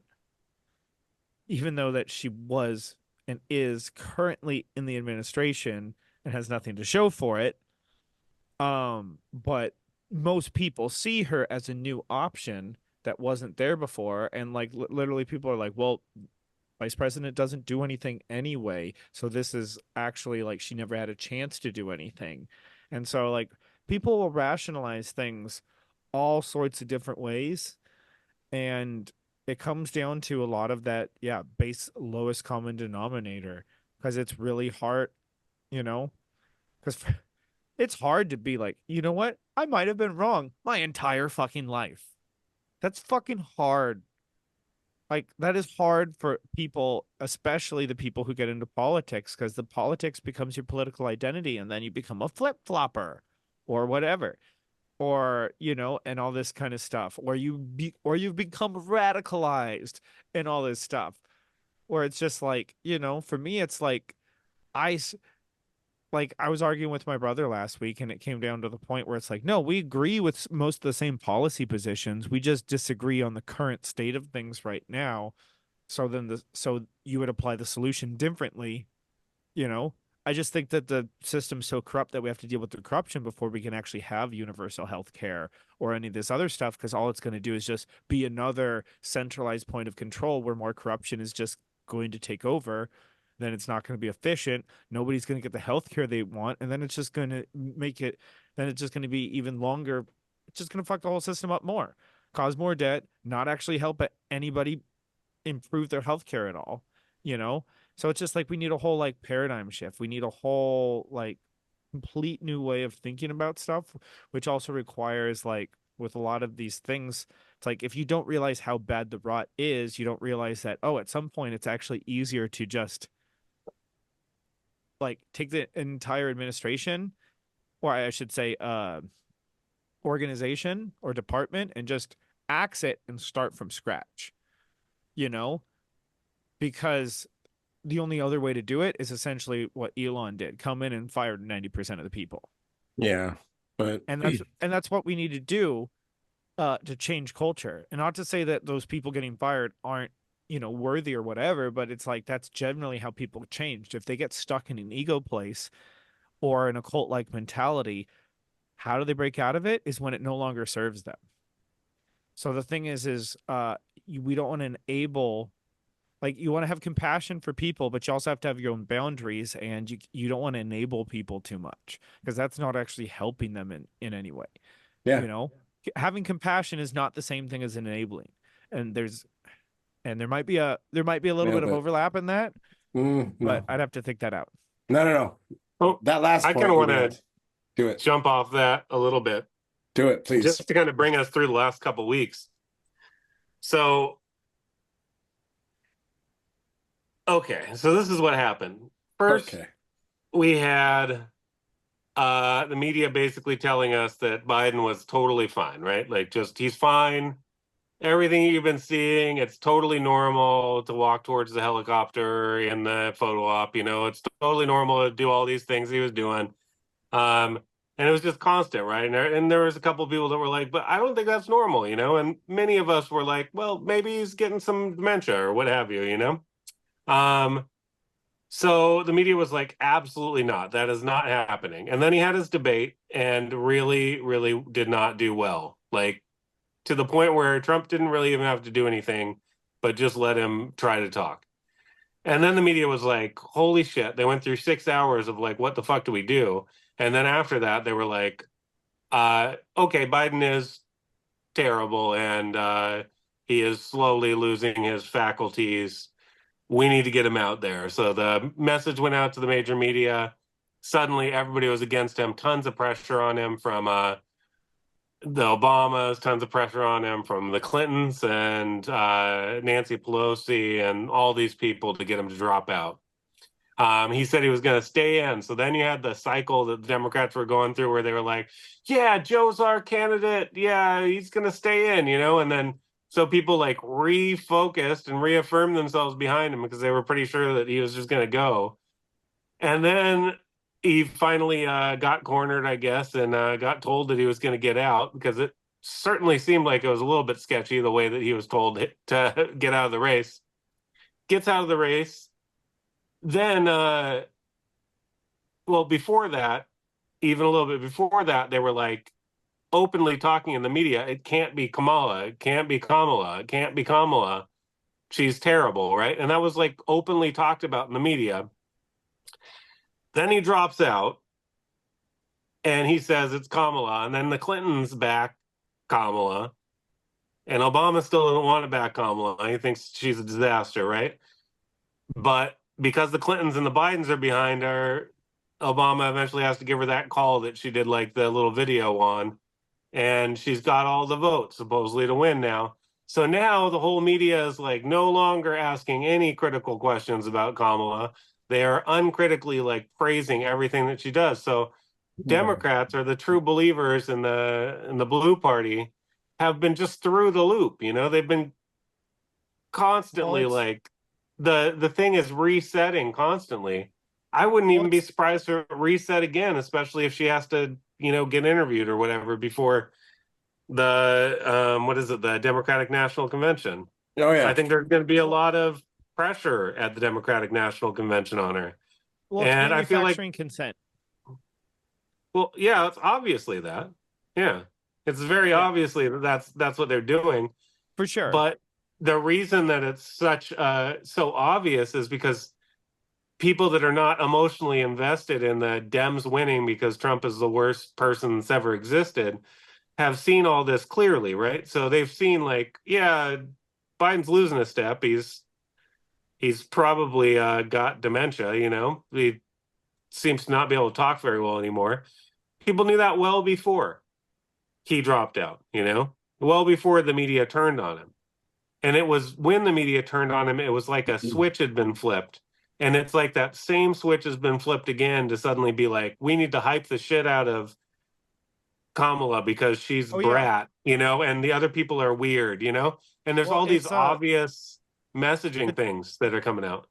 Even though that she was and is currently in the administration and has nothing to show for it. But most people see her as a new option that wasn't there before. And like literally people are like, well, vice president doesn't do anything anyway. So this is actually like she never had a chance to do anything. And so like people will rationalize things all sorts of different ways. And it comes down to a lot of that, yeah, base lowest common denominator. Because it's really hard, you know, because it's hard to be like, you know what? I might have been wrong my entire fucking life. That's fucking hard. Like, that is hard for people, especially the people who get into politics, because the politics becomes your political identity, and then you become a flip-flopper or whatever. Or, you know, and all this kind of stuff. Or you've become radicalized and all this stuff. Where it's just like, you know, for me, it's like I like I was arguing with my brother last week, and it came down to the point where it's like, no, we agree with most of the same policy positions. We just disagree on the current state of things right now. So you would apply the solution differently, you know. I just think that the system's so corrupt that we have to deal with the corruption before we can actually have universal health care or any of this other stuff, because all it's going to do is just be another centralized point of control where more corruption is just going to take over. Then it's not going to be efficient. Nobody's going to get the health care they want. And then it's just going to then it's just going to be even longer. It's just going to fuck the whole system up more, cause more debt, not actually help anybody improve their health care at all, you know? So it's just like we need a whole like paradigm shift. We need a whole like complete new way of thinking about stuff, which also requires like with a lot of these things, it's like if you don't realize how bad the rot is, you don't realize that, oh, at some point it's actually easier to just like take the entire administration, or I should say organization or department, and just axe it and start from scratch, you know? Because the only other way to do it is essentially what Elon did, come in and fire 90% of the people. Yeah. But And that's what we need to do to change culture. And not to say that those people getting fired aren't, you know, worthy or whatever, but it's like that's generally how people changed. If they get stuck in an ego place or an occult like mentality, how do they break out of it is when it no longer serves them. So the thing is we don't want to enable, like you want to have compassion for people, but you also have to have your own boundaries, and you don't want to enable people too much, because that's not actually helping them in any way. yeah. You know, having compassion is not the same thing as enabling. And there might be a little Yeah, bit of but overlap in that, but no. I'd have to think that out. No, no, no. Oh, That last I kind point of we want to nailed. Do it. jump off that a little bit, Do it, please. just to kind of bring us through the last couple weeks. So, okay, so this is what happened. First, Okay. we had the media basically telling us that Biden was totally fine, right? Like, just he's fine. Everything you've been seeing, it's totally normal to walk towards the helicopter in the photo op. You know, it's totally normal to do all these things he was doing. And it was just constant, right? And there was a couple of people that were like, but I don't think that's normal, you know? And many of us were like, well, maybe he's getting some dementia or what have you, you know? So the media was like, absolutely not. That is not happening. And then he had his debate and really, really did not do well. Like, to the point where Trump didn't really even have to do anything, but just let him try to talk. And then the media was like, holy shit. They went through 6 hours of like, what the fuck do we do? And then after that, they were like, okay, Biden is terrible and he is slowly losing his faculties. We need to get him out there. So the message went out to the major media. Suddenly, everybody was against him. Tons of pressure on him from the Obamas, tons of pressure on him from the Clintons and Nancy Pelosi and all these people to get him to drop out. He said he was going to stay in. So then you had the cycle that the Democrats were going through where they were like, yeah, Joe's our candidate. Yeah, he's going to stay in, And then so people like refocused and reaffirmed themselves behind him because they were pretty sure that he was just going to go. And then he finally got cornered, I guess, and got told that he was going to get out because it certainly seemed like it was a little bit sketchy the way that he was told to get out of the race. Gets out of the race. Then, well, before that, even a little bit before that, they were like openly talking in the media. It can't be Kamala. It can't be Kamala. It can't be Kamala. She's terrible, right? And that was like openly talked about in the media. Then he drops out and he says it's Kamala. And then the Clintons back Kamala. And Obama still doesn't want to back Kamala. He thinks she's a disaster, right? But because the Clintons and the Bidens are behind her, Obama eventually has to give her that call that she did like the little video on. And she's got all the votes supposedly to win now. So now the whole media is like no longer asking any critical questions about Kamala. They are uncritically like praising everything that she does. So Democrats are the true believers in the blue party have been just through the loop. They've been constantly like the thing is resetting constantly. I wouldn't even be surprised to reset again, especially if she has to, get interviewed or whatever before the what is it, the Democratic National Convention. Oh yeah. I think there's going to be a lot of pressure at the Democratic National Convention on her. Well, it's And I feel like manufacturing consent. well, yeah, it's obviously that. Yeah. It's very obviously that's what they're doing. For sure. But the reason that it's such so obvious is because people that are not emotionally invested in the Dems winning because Trump is the worst person that's ever existed have seen all this clearly, right? So they've seen like, yeah, Biden's losing a step. He's probably got dementia, He seems to not be able to talk very well anymore. People knew that well before he dropped out, well before the media turned on him. And it was when the media turned on him, it was like a switch had been flipped. And it's like that same switch has been flipped again to suddenly be like, we need to hype the shit out of Kamala because she's brat, and the other people are weird, and there's all these obvious messaging things that are coming out.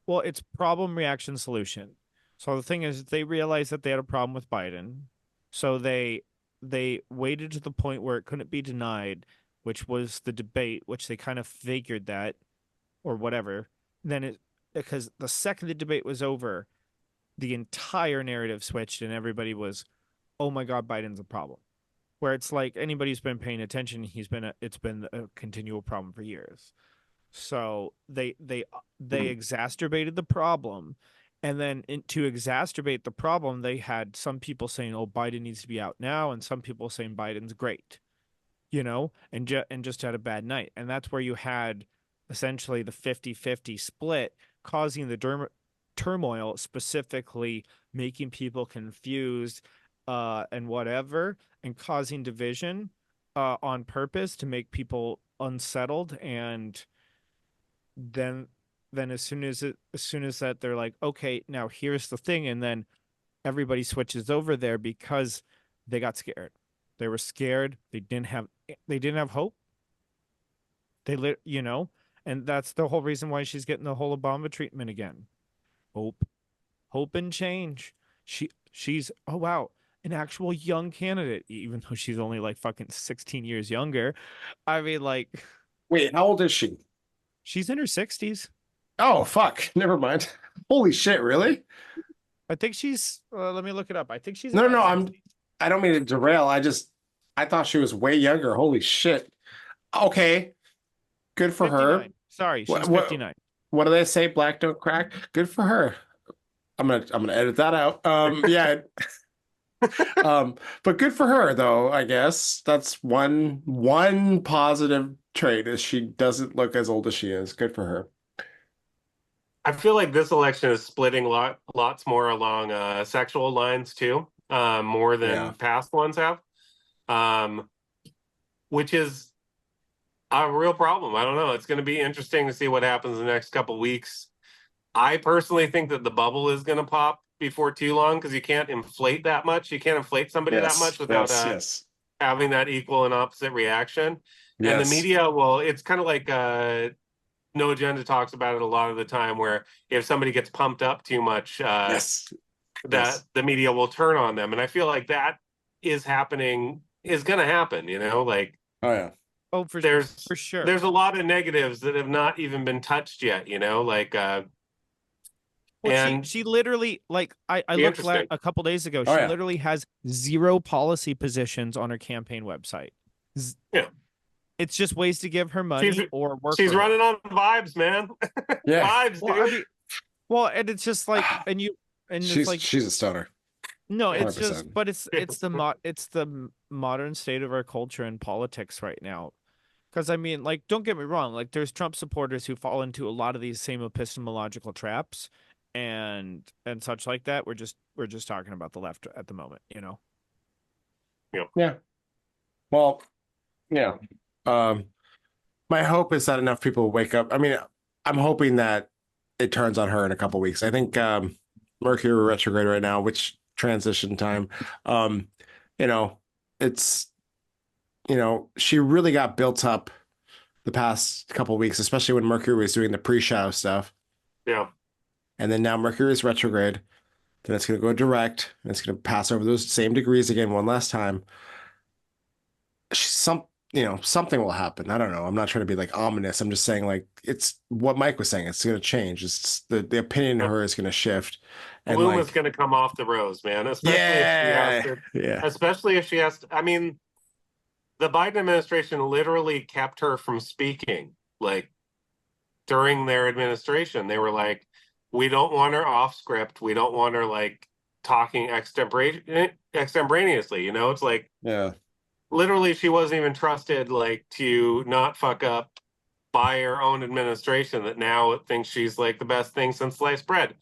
Well, it's problem, reaction, solution. So the thing is, they realized that they had a problem with Biden. So they waited to the point where it couldn't be denied, which was the debate, which they kind of figured that or whatever. Then because the second the debate was over, the entire narrative switched and everybody was, oh my God, Biden's a problem. Where it's like anybody who's been paying attention, it's been a continual problem for years. So they exacerbated the problem, and then to exacerbate the problem, they had some people saying, "Oh, Biden needs to be out now," and some people saying Biden's great, and just had a bad night, and that's where you had essentially the 50-50 split, causing the turmoil, specifically making people confused. And whatever, and causing division on purpose to make people unsettled. And then as soon as that, they're like, okay, now here's the thing, and then everybody switches over there because they got scared. They were scared. They didn't have hope. And that's the whole reason why she's getting the whole Obama treatment again. Hope and change. She's oh wow, an actual young candidate, even though she's only like fucking 16 years younger. I mean, like, wait, how old is she? She's in her 60s. Oh, fuck. Never mind. Holy shit, really? I think she's, let me look it up. I think she's No, I don't mean to derail. I thought she was way younger. Holy shit. Okay. Good for 59. her. Sorry, she's 59. what do they say? Black don't crack. Good for her. I'm gonna edit that out. Yeah. But good for her though, I guess. That's one positive trait is she doesn't look as old as she is. Good for her. I feel like this election is splitting lots more along sexual lines too, more than Yeah. past ones have, um, which is a real problem. I don't know. It's going to be interesting to see what happens in the next couple weeks. I personally think that the bubble is going to pop before too long because you can't inflate that much. You can't inflate somebody that Yes. much without Yes. Yes. having that equal and opposite reaction. And the Yes. media, well, it's kind of like No Agenda talks about it a lot of the time, where if somebody gets pumped up too much, Yes. that Yes. the media will turn on them. And I feel like that is happening, is going to happen. Like Oh yeah. Oh, there's for sure. there's a lot of negatives that have not even been touched yet. Like Well, and she literally, like, I be looked interesting. a couple days ago. Oh She yeah. literally has 0 policy positions on her campaign website. Yeah, It's just ways to give her she's money or work she's for her. running on vibes, man. Yeah. Vibes, Well, I dude. mean, well, and it's just like, and it's like, She's a stoner. no, it's just, 100%. but it's the modern state of our culture and politics right now. Because I mean, like, don't get me wrong, like, there's Trump supporters who fall into a lot of these same epistemological traps, and such like that. We're just talking about the left at the moment, you know. Yeah. Well, yeah. Um, my hope is that enough people wake up. I mean, I'm hoping that it turns on her in a couple weeks. I think Mercury retrograde right now, which transition time. Um, you know, it's she really got built up the past couple weeks, especially when Mercury was doing the pre-show stuff. Yeah. And then now Mercury is retrograde. Then it's going to go direct, and it's going to pass over those same degrees again one last time. Something will happen. I don't know. I'm not trying to be like ominous. I'm just saying like it's what Mike was saying. It's going to change. It's the opinion of Yep. her is going to shift, and Bloom is like going to come off the rose, man. Especially if she has yeah, to. yeah, Especially if she has to. I mean, the Biden administration literally kept her from speaking. Like during their administration, they were like, "We don't want her off script. We don't want her like talking extemporaneously." It's like yeah, literally she wasn't even trusted like to not fuck up by her own administration that now thinks she's like the best thing since sliced bread.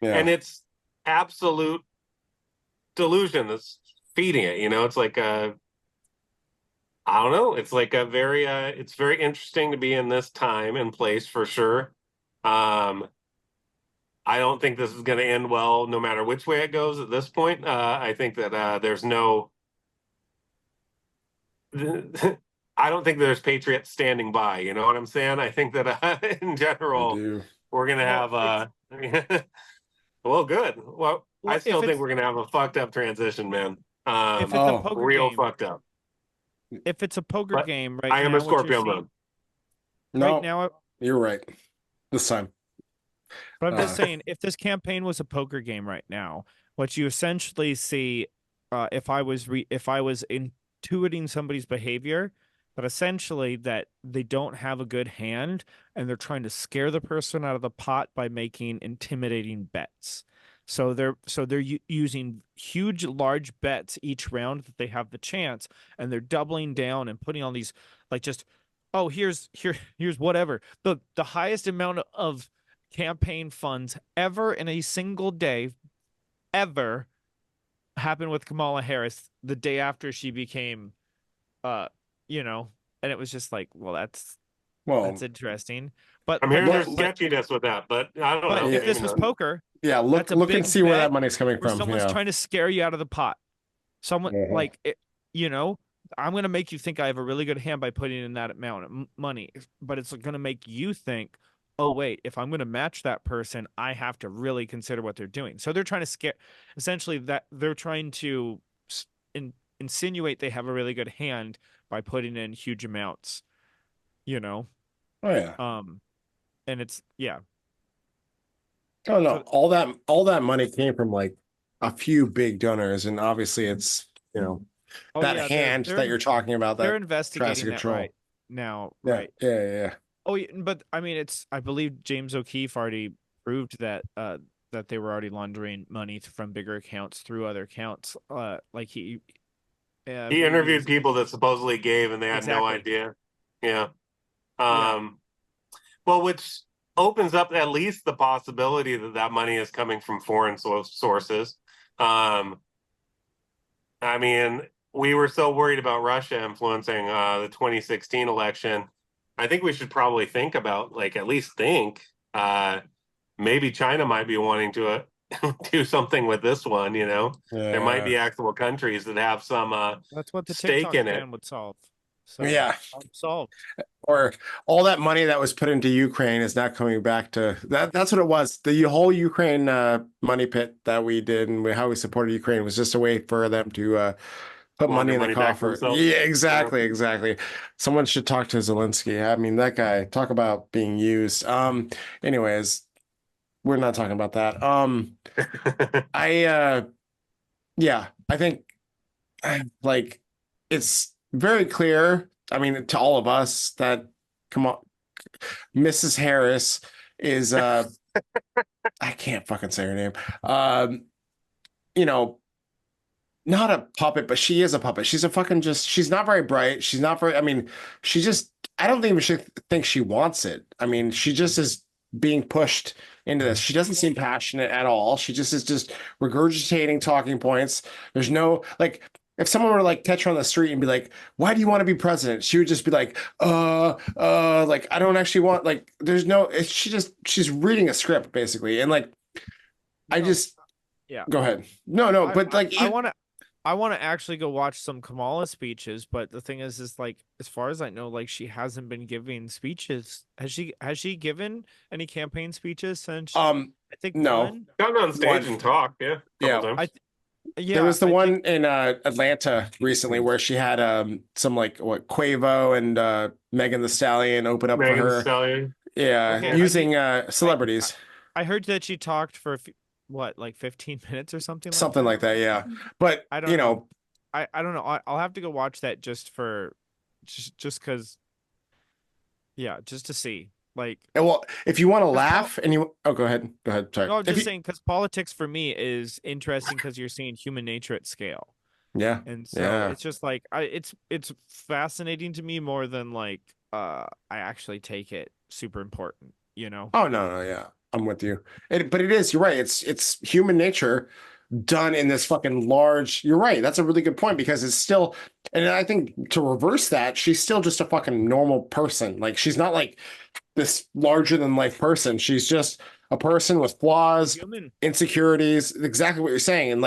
yeah. And it's absolute delusion that's feeding it. It's like I don't know. It's like a very it's very interesting to be in this time and place for sure. Um I don't think this is going to end well no matter which way it goes at this point. I think that there's no I don't think there's patriots standing by. You know what I'm saying? I think that in I general, do. we're gonna Well, have well, good. Well, I if still think it's we're gonna have a fucked up transition, man. if it's a Oh, poker Real game, fucked up. if it's a poker But game right I am a now, what you're Scorpio seeing moon. right no, now, you're right. This time. but I'm just Uh, saying, if this campaign was a poker game right now, what you essentially see, if I was intuiting somebody's behavior, but essentially that they don't have a good hand and they're trying to scare the person out of the pot by making intimidating bets. So they're using huge, large bets each round that they have the chance, and they're doubling down and putting on these like just, oh, here's whatever, the highest amount of campaign funds ever in a single day ever happened with Kamala Harris the day after she became uh you know and it was just like, well, well, that's interesting, but I'm but hearing there there's but sketchiness with that, but I don't but know. yeah, if Maybe this was not. poker, yeah. that's a Look and big see where that bet money's coming where from. someone's Yeah. trying to scare you out of the pot. Someone Mhm. like it, you know I'm going to make you think I have a really good hand by putting in that amount of money, but it's going to make you think, oh wait, if I'm going to match that person, I have to really consider what they're doing. So they're trying to scare, essentially, that they're trying to insinuate they have a really good hand by putting in huge amounts, you know Oh yeah. um and it's, yeah. Oh no, So all that money came from like a few big donors, and obviously it's oh that yeah, hand that you're talking about they're that tries to investigating that control. right now, Yeah, right? yeah, yeah. Oh, yeah, but I mean, I believe James O'Keefe already proved that that they were already laundering money from bigger accounts through other accounts. Like I He believe he interviewed was people that supposedly gave, and they had no exactly. idea. Yeah. Yeah. Um, well, which opens up at least the possibility that that money is coming from foreign sources. Um, I mean, we were so worried about Russia influencing the 2016 election. I think we should probably think about, like, at least think, uh, maybe China might be wanting to do something with this one. You know, there might Yeah. be actual countries that have some That's what the stake TikTok in it. ban would solve. So Yeah. problem solved. Or all that money that was put into Ukraine is not coming back to that. That's what it was. The whole Ukraine money pit that we did and how we supported Ukraine was just a way for them to put Want money their in the money back coffer. themselves. Yeah, Yeah. exactly, exactly. Someone should talk to Zelensky. I mean, that guy, talk about being used. Anyways, we're not talking about that. I yeah, I think like it's very clear. I mean, to all of us that come on, Mrs. Harris is I can't fucking say her name. Um, you know, not a puppet, but she is a puppet. She's a fucking just she's not very bright. She's not very I mean, she just I don't even think she wants it. I mean, she just is being pushed into this. She doesn't seem passionate at all. She just is just regurgitating talking points. There's no like if someone were to like catch her on the street and be like, "Why do you want to be president?" She would just be like, like I don't actually want like there's no she's reading a script basically. And like I No. just Yeah. go ahead. No, I but like I want to I want to actually go watch some Kamala speeches, but the thing is like as far as I know, like she hasn't been giving speeches. Has she given any campaign speeches since um I think no. one? Gotten on stage One. and talked, yeah, a couple Yeah. I times. th There yeah, was the I think one in Atlanta recently where she had some like what Quavo and Megan the Stallion open up for Megan Thee her. Stallion. Yeah, okay, Yeah. I mean using I I celebrities. I heard that she talked for what, like 15 minutes or something like Something that. like that, yeah. But, I don't you know. know, I don't know. I'll have to go watch that just for just because yeah, just to see. Like well, if you want to because laugh and you oh go ahead. Go ahead. Sorry. no, I'm If just you saying because politics for me is interesting because you're seeing human nature at scale. yeah. And so Yeah. it's just like it's fascinating to me more than like I actually take it super important, you know? Oh no, yeah. I'm with you. But it is, you're right. It's human nature done in this fucking large. You're right. That's a really good point because it's still, and I think to reverse that, she's still just a fucking normal person. Like she's not like this larger than life person. She's just a person with flaws, Human. insecurities, exactly what you're saying. And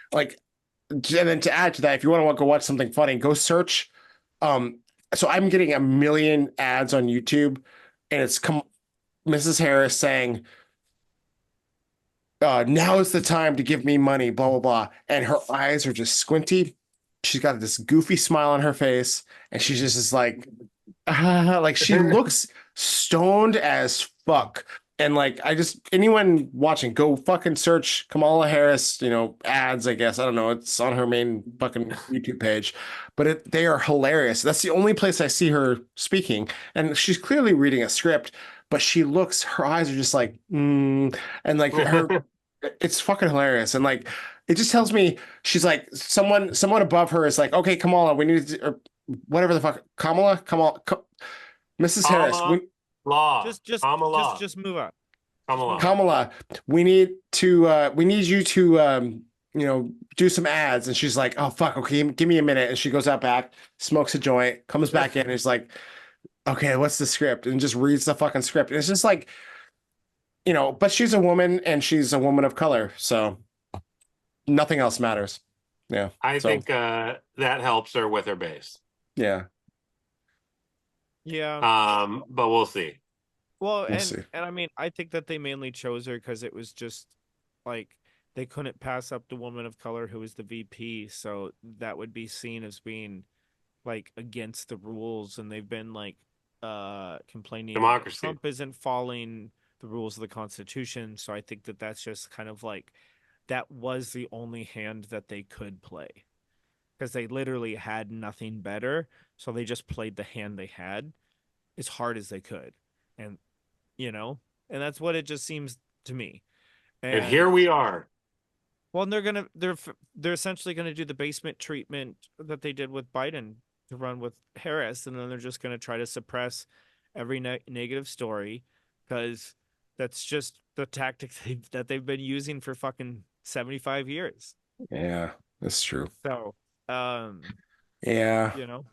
and then to add to that, if you want to go watch something funny, go search. So I'm getting a million ads on YouTube, and it's come Mrs. Harris saying, now is the time to give me money, blah, blah, blah. And her eyes are just squinty. She's got this goofy smile on her face, and she's just is like, like she looks stoned as fuck. And like, I just anyone watching, go fucking search Kamala Harris, ads. I guess I don't know. It's on her main fucking YouTube page, but they are hilarious. That's the only place I see her speaking, and she's clearly reading a script. But her eyes are just like, and like it's fucking hilarious. And like, it just tells me she's like someone above her is like, okay, Kamala, we need to, or whatever the fuck, Mrs. Harris, Comma law. Just just Comma just law. just move on. Comma Just move law. on. Kamala, we need you to, do some ads. And she's like, oh fuck, okay, give me a minute. And she goes out back, smokes a joint, comes back in, and is like, okay, what's the script? And just reads the fucking script. And it's just like, but she's a woman and she's a woman of color, so nothing else matters. Yeah. I So think that helps her with her base. yeah, Yeah. But we'll see. Well, we'll see. and I mean, I think that they mainly chose her because it was just like they couldn't pass up the woman of color who was the VP, so that would be seen as being like against the rules, and they've been like complaining that Democracy. Trump isn't following the rules of the Constitution, so I think that that's just kind of like that was the only hand that they could play because they literally had nothing better, so they just played the hand they had. as hard as they could. And, you know, and that's what it just seems to me. And And here we are. well, and they're essentially gonna do the basement treatment that they did with Biden to run with Harris, and then they're just gonna try to suppress every negative story because that's just the tactic that they've been using for fucking 75 years. Yeah, that's true. So, Yeah, you know,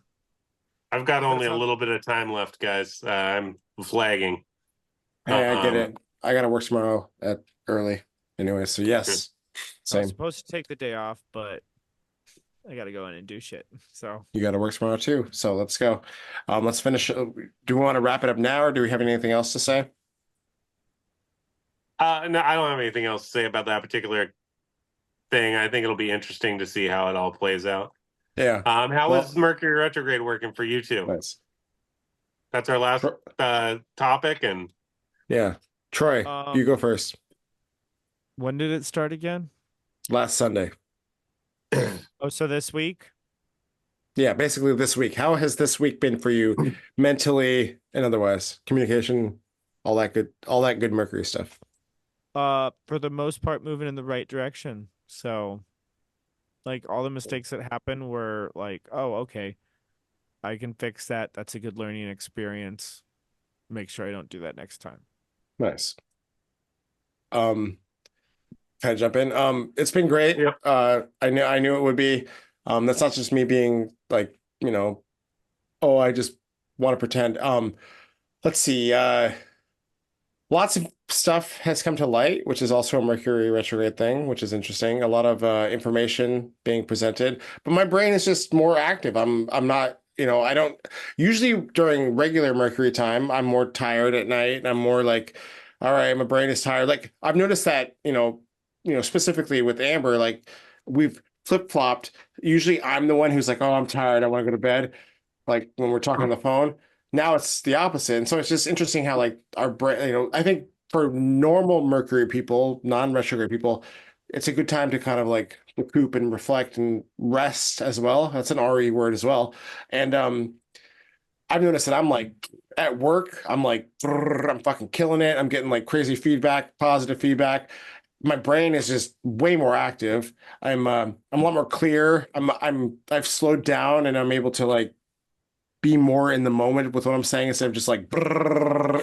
I've got only that's a how. little bit of time left, guys. I'm flagging. hey, I get Um, it. I gotta work tomorrow at early anyway, so okay. yes, I was same. supposed to take the day off, but I gotta go in and do shit. So, You gotta work tomorrow too, so let's go. Let's finish. Do we want to wrap it up now, or do we have anything else to say? No, I don't have anything else to say about that particular thing. I think it'll be interesting to see how it all plays out. Yeah. How is Well, Mercury retrograde working for you two? nice. That's our last topic, and Yeah. Troy, you go first. when did it start again? Last Sunday. Oh, so this week? Yeah, basically this week. How has this week been for you mentally and otherwise? Communication, all that good Mercury stuff. For the most part, moving in the right direction. So, like, all the mistakes that happened were like, oh, okay, I can fix that. That's a good learning experience. Make sure I don't do that next time. Nice. Um, Can I jump in? It's been great. yep. I knew it would be. That's not just me being like, oh, I just want to pretend. Let's see. Lots of stuff has come to light, which is also a Mercury retrograde thing, which is interesting. A lot of information being presented, but my brain is just more active. I'm not, I don't usually during regular Mercury time, I'm more tired at night and I'm more like, all right, my brain is tired. Like I've noticed that, specifically with Amber, like we've flip-flopped. Usually I'm the one who's like, oh, I'm tired, I want to go to bed. Like when we're talking on the phone. Now it's the opposite. And so it's just interesting how like our brain, I think for normal Mercury people, non-retrograde people, it's a good time to kind of like recoup and reflect and rest as well. That's an RE word as well. And I've noticed that I'm like at work, I'm like I'm fucking killing it. I'm getting like crazy feedback, positive feedback. My brain is just way more active. I'm a lot more clear. I've slowed down and I'm able to like be more in the moment with what I'm saying instead of just like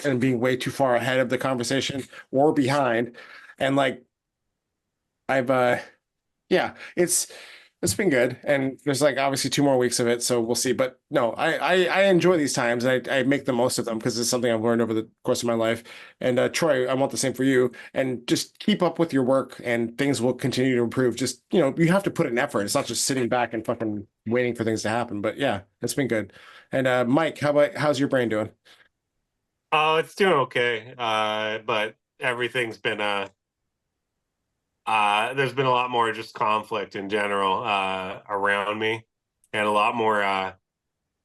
and being way too far ahead of the conversation or behind. And like I've yeah, it's been good. And there's like obviously 2 more weeks of it, so we'll see. But no, I enjoy these times and I make the most of them because it's something I've learned over the course of my life. And Troy, I want the same for you. And just keep up with your work and things will continue to improve. Just, you have to put in effort. It's not just sitting back and fucking waiting for things to happen. But yeah, it's been good. And Mike, how's your brain doing? Oh, it's doing okay. But everything's been there's been a lot more just conflict in general around me, and a lot more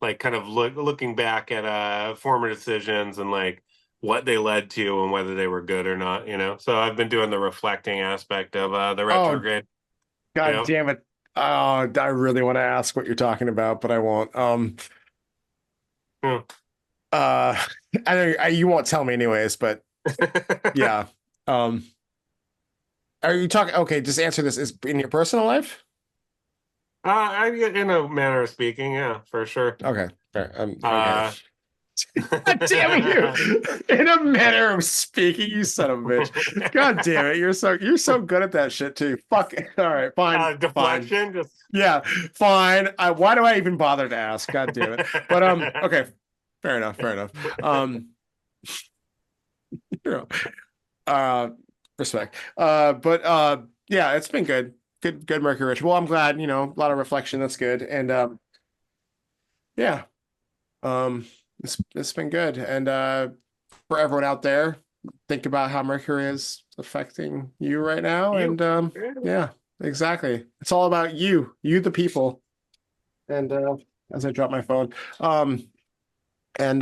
like kind of looking back at former decisions and like what they led to and whether they were good or not. So I've been doing the reflecting aspect of the Oh, retrograde. God Yeah. damn it. Oh, I really want to ask what you're talking about, but I won't. Hmm. I know you won't tell me anyways, but yeah. Um, are you talking? Okay, just answer this. Is in your personal life? In a manner of speaking, yeah, for sure. Okay, fair. Okay. Uh, God damn it, you! In a manner of speaking, you son of a bitch. God damn it, you're so good at that shit too. Fuck. All right, fine, fine. deflection, just Yeah, fine. Why do I even bother to ask? God damn it. But okay, fair enough, fair enough. You know, uh, respect. But yeah, it's been good. Good Mercury Rich. Well, I'm glad, a lot of reflection. That's good. And yeah, it's been good. And for everyone out there, think about how Mercury is affecting you right now. you. And yeah, exactly. It's all about you the people. And as I drop my phone, and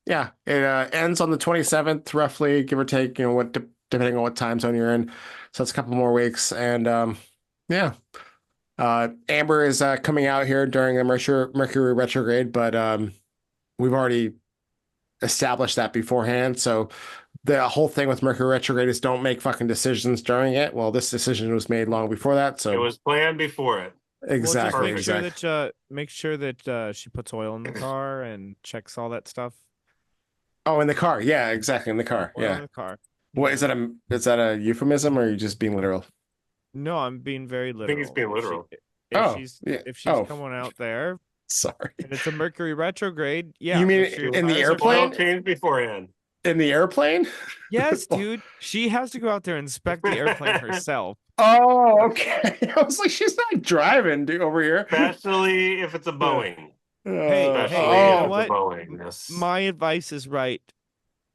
yeah, it ends on the 27th, roughly, give or take, depending on what time zone you're in. So it's a couple more weeks. And yeah. Amber is coming out here during the Mercury retrograde, but we've already establish that beforehand. So the whole thing with Mercury retrograde is don't make fucking decisions during it. Well, this decision was made long before that. It So was planned before it. Well, just exactly, make sure that she puts oil in the car and checks all that stuff. Oh, in the car. Yeah, exactly. In the car. Oil in Yeah. the car. What Yeah. is that a euphemism or are you just being literal? No, I'm being very I think he's literal. being literal. Oh, yeah. If she's Oh, coming out there sorry. and it's a Mercury retrograde, yeah, You mean make sure your in the tires are airplane? Oil changed beforehand. In the airplane? Yes, dude. She has to go out there and inspect the airplane herself. Oh, okay. I was like, she's not driving, dude, over here. Especially if it's a Boeing. Hey, Especially you if know it's what? a Boeing. Yes. My advice is right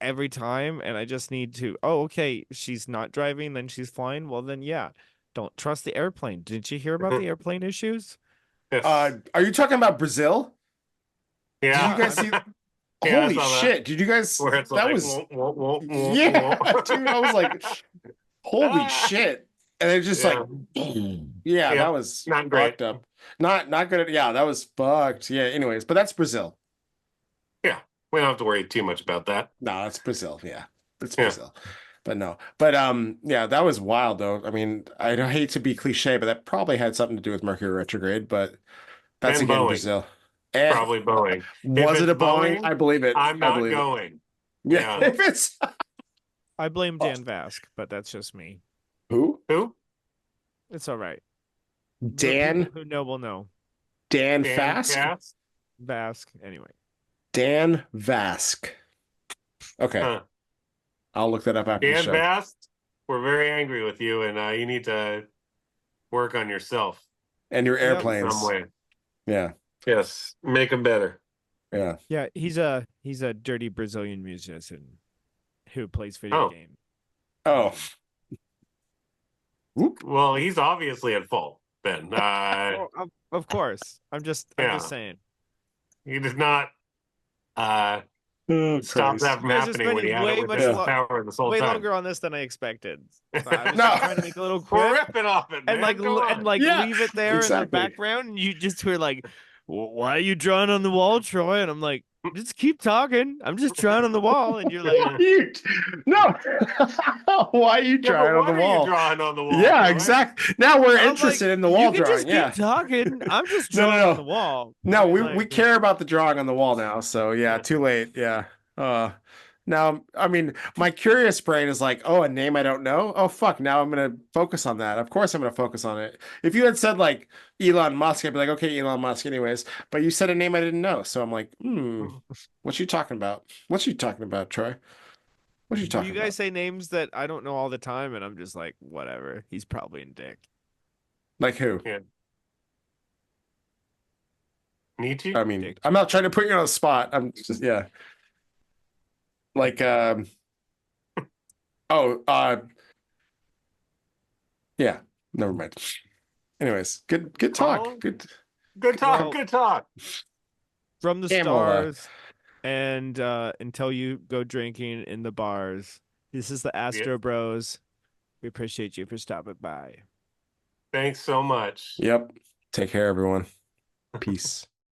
every time, and I just need to. Oh, okay. She's not driving, then she's flying. Well, then yeah, don't trust the airplane. Didn't you hear about the airplane issues? Yes. Are you talking about Brazil? Yeah. Did you guys see? Yeah, I Holy saw that. shit! Did you guys? Where it's That like, was whoa, whoa, whoa, yeah, whoa. dude. I was like, holy shit! And it's just like, yeah, that was not great. fucked up. Not good. Yeah, that was fucked. Yeah. Anyways, but that's Brazil. Yeah, we don't have to worry too much about that. No, that's Brazil. Yeah, it's Yeah. Brazil. But no, but yeah, that was wild though. I mean, I don't hate to be cliche, but that probably had something to do with Mercury retrograde. But that's And again Boeing. Brazil. And Probably Boeing. was If it a it's Boeing? I believe it. I'm I not believe it. going. Yeah, Yeah. if it's I blame Dan Vask, but that's just me. who? Who? It's all right. The Dan people who know will know. Dan Dan Fask? Cass? Vask, anyway. Dan Vask. Okay, Huh. I'll look that up after the Dan show. Vast, we're very angry with you, and you need to work on yourself And your Yep. airplanes. some way. Yeah, Yes, make them better. yeah. Yeah, he's a dirty Brazilian musician who plays video Oh. games. Oh, whoop. Well, he's obviously at fault then. Oh, of course. I'm just Yeah. saying. He does not Oh, stop Christ. that from You guys are happening when he spending had way it much within his lo- power this whole Way time. longer on this than I expected. So I was No. just trying to make a little We're quick ripping off it, and man. Come on. Yeah, leave it there in the exactly. background, and you just were like, "Why are you drawing on the wall, Troy?" And I'm like, "Just keep talking. I'm just drawing on the wall." And you're like, Why are you... No. Why are you Yeah, but drawing on what the are wall? you drawing on the wall? Yeah, Troy? exactly. Now we're I'm interested like, in the wall you can drawing. just keep Yeah. talking. I'm just No, no, drawing no. on the wall. No, we Like- care about the drawing on the wall now. So yeah, too late. Yeah. Now, I mean, my curious brain is like, oh, a name I don't know. Oh, fuck. Now I'm gonna focus on that. Of course, I'm gonna focus on it. If you had said like Elon Musk, I'd be like, okay, Elon Musk, anyways. But you said a name I didn't know, so I'm like, what you talking about? What you talking about, Troy? What you talking You guys about? say names that I don't know all the time, and I'm just like, whatever. He's probably in dick. Like who? Yeah. Nietzsche? I mean, I'm not trying to put you on the spot. I'm just like yeah, never mind. Anyways, good talk. Oh. Good talk. Well- Good talk. From the Camelot. stars, and until you go drinking in the bars. This is the Astro Bros. We appreciate you for stopping by. Thanks so much. Yep. Take care, everyone. Peace.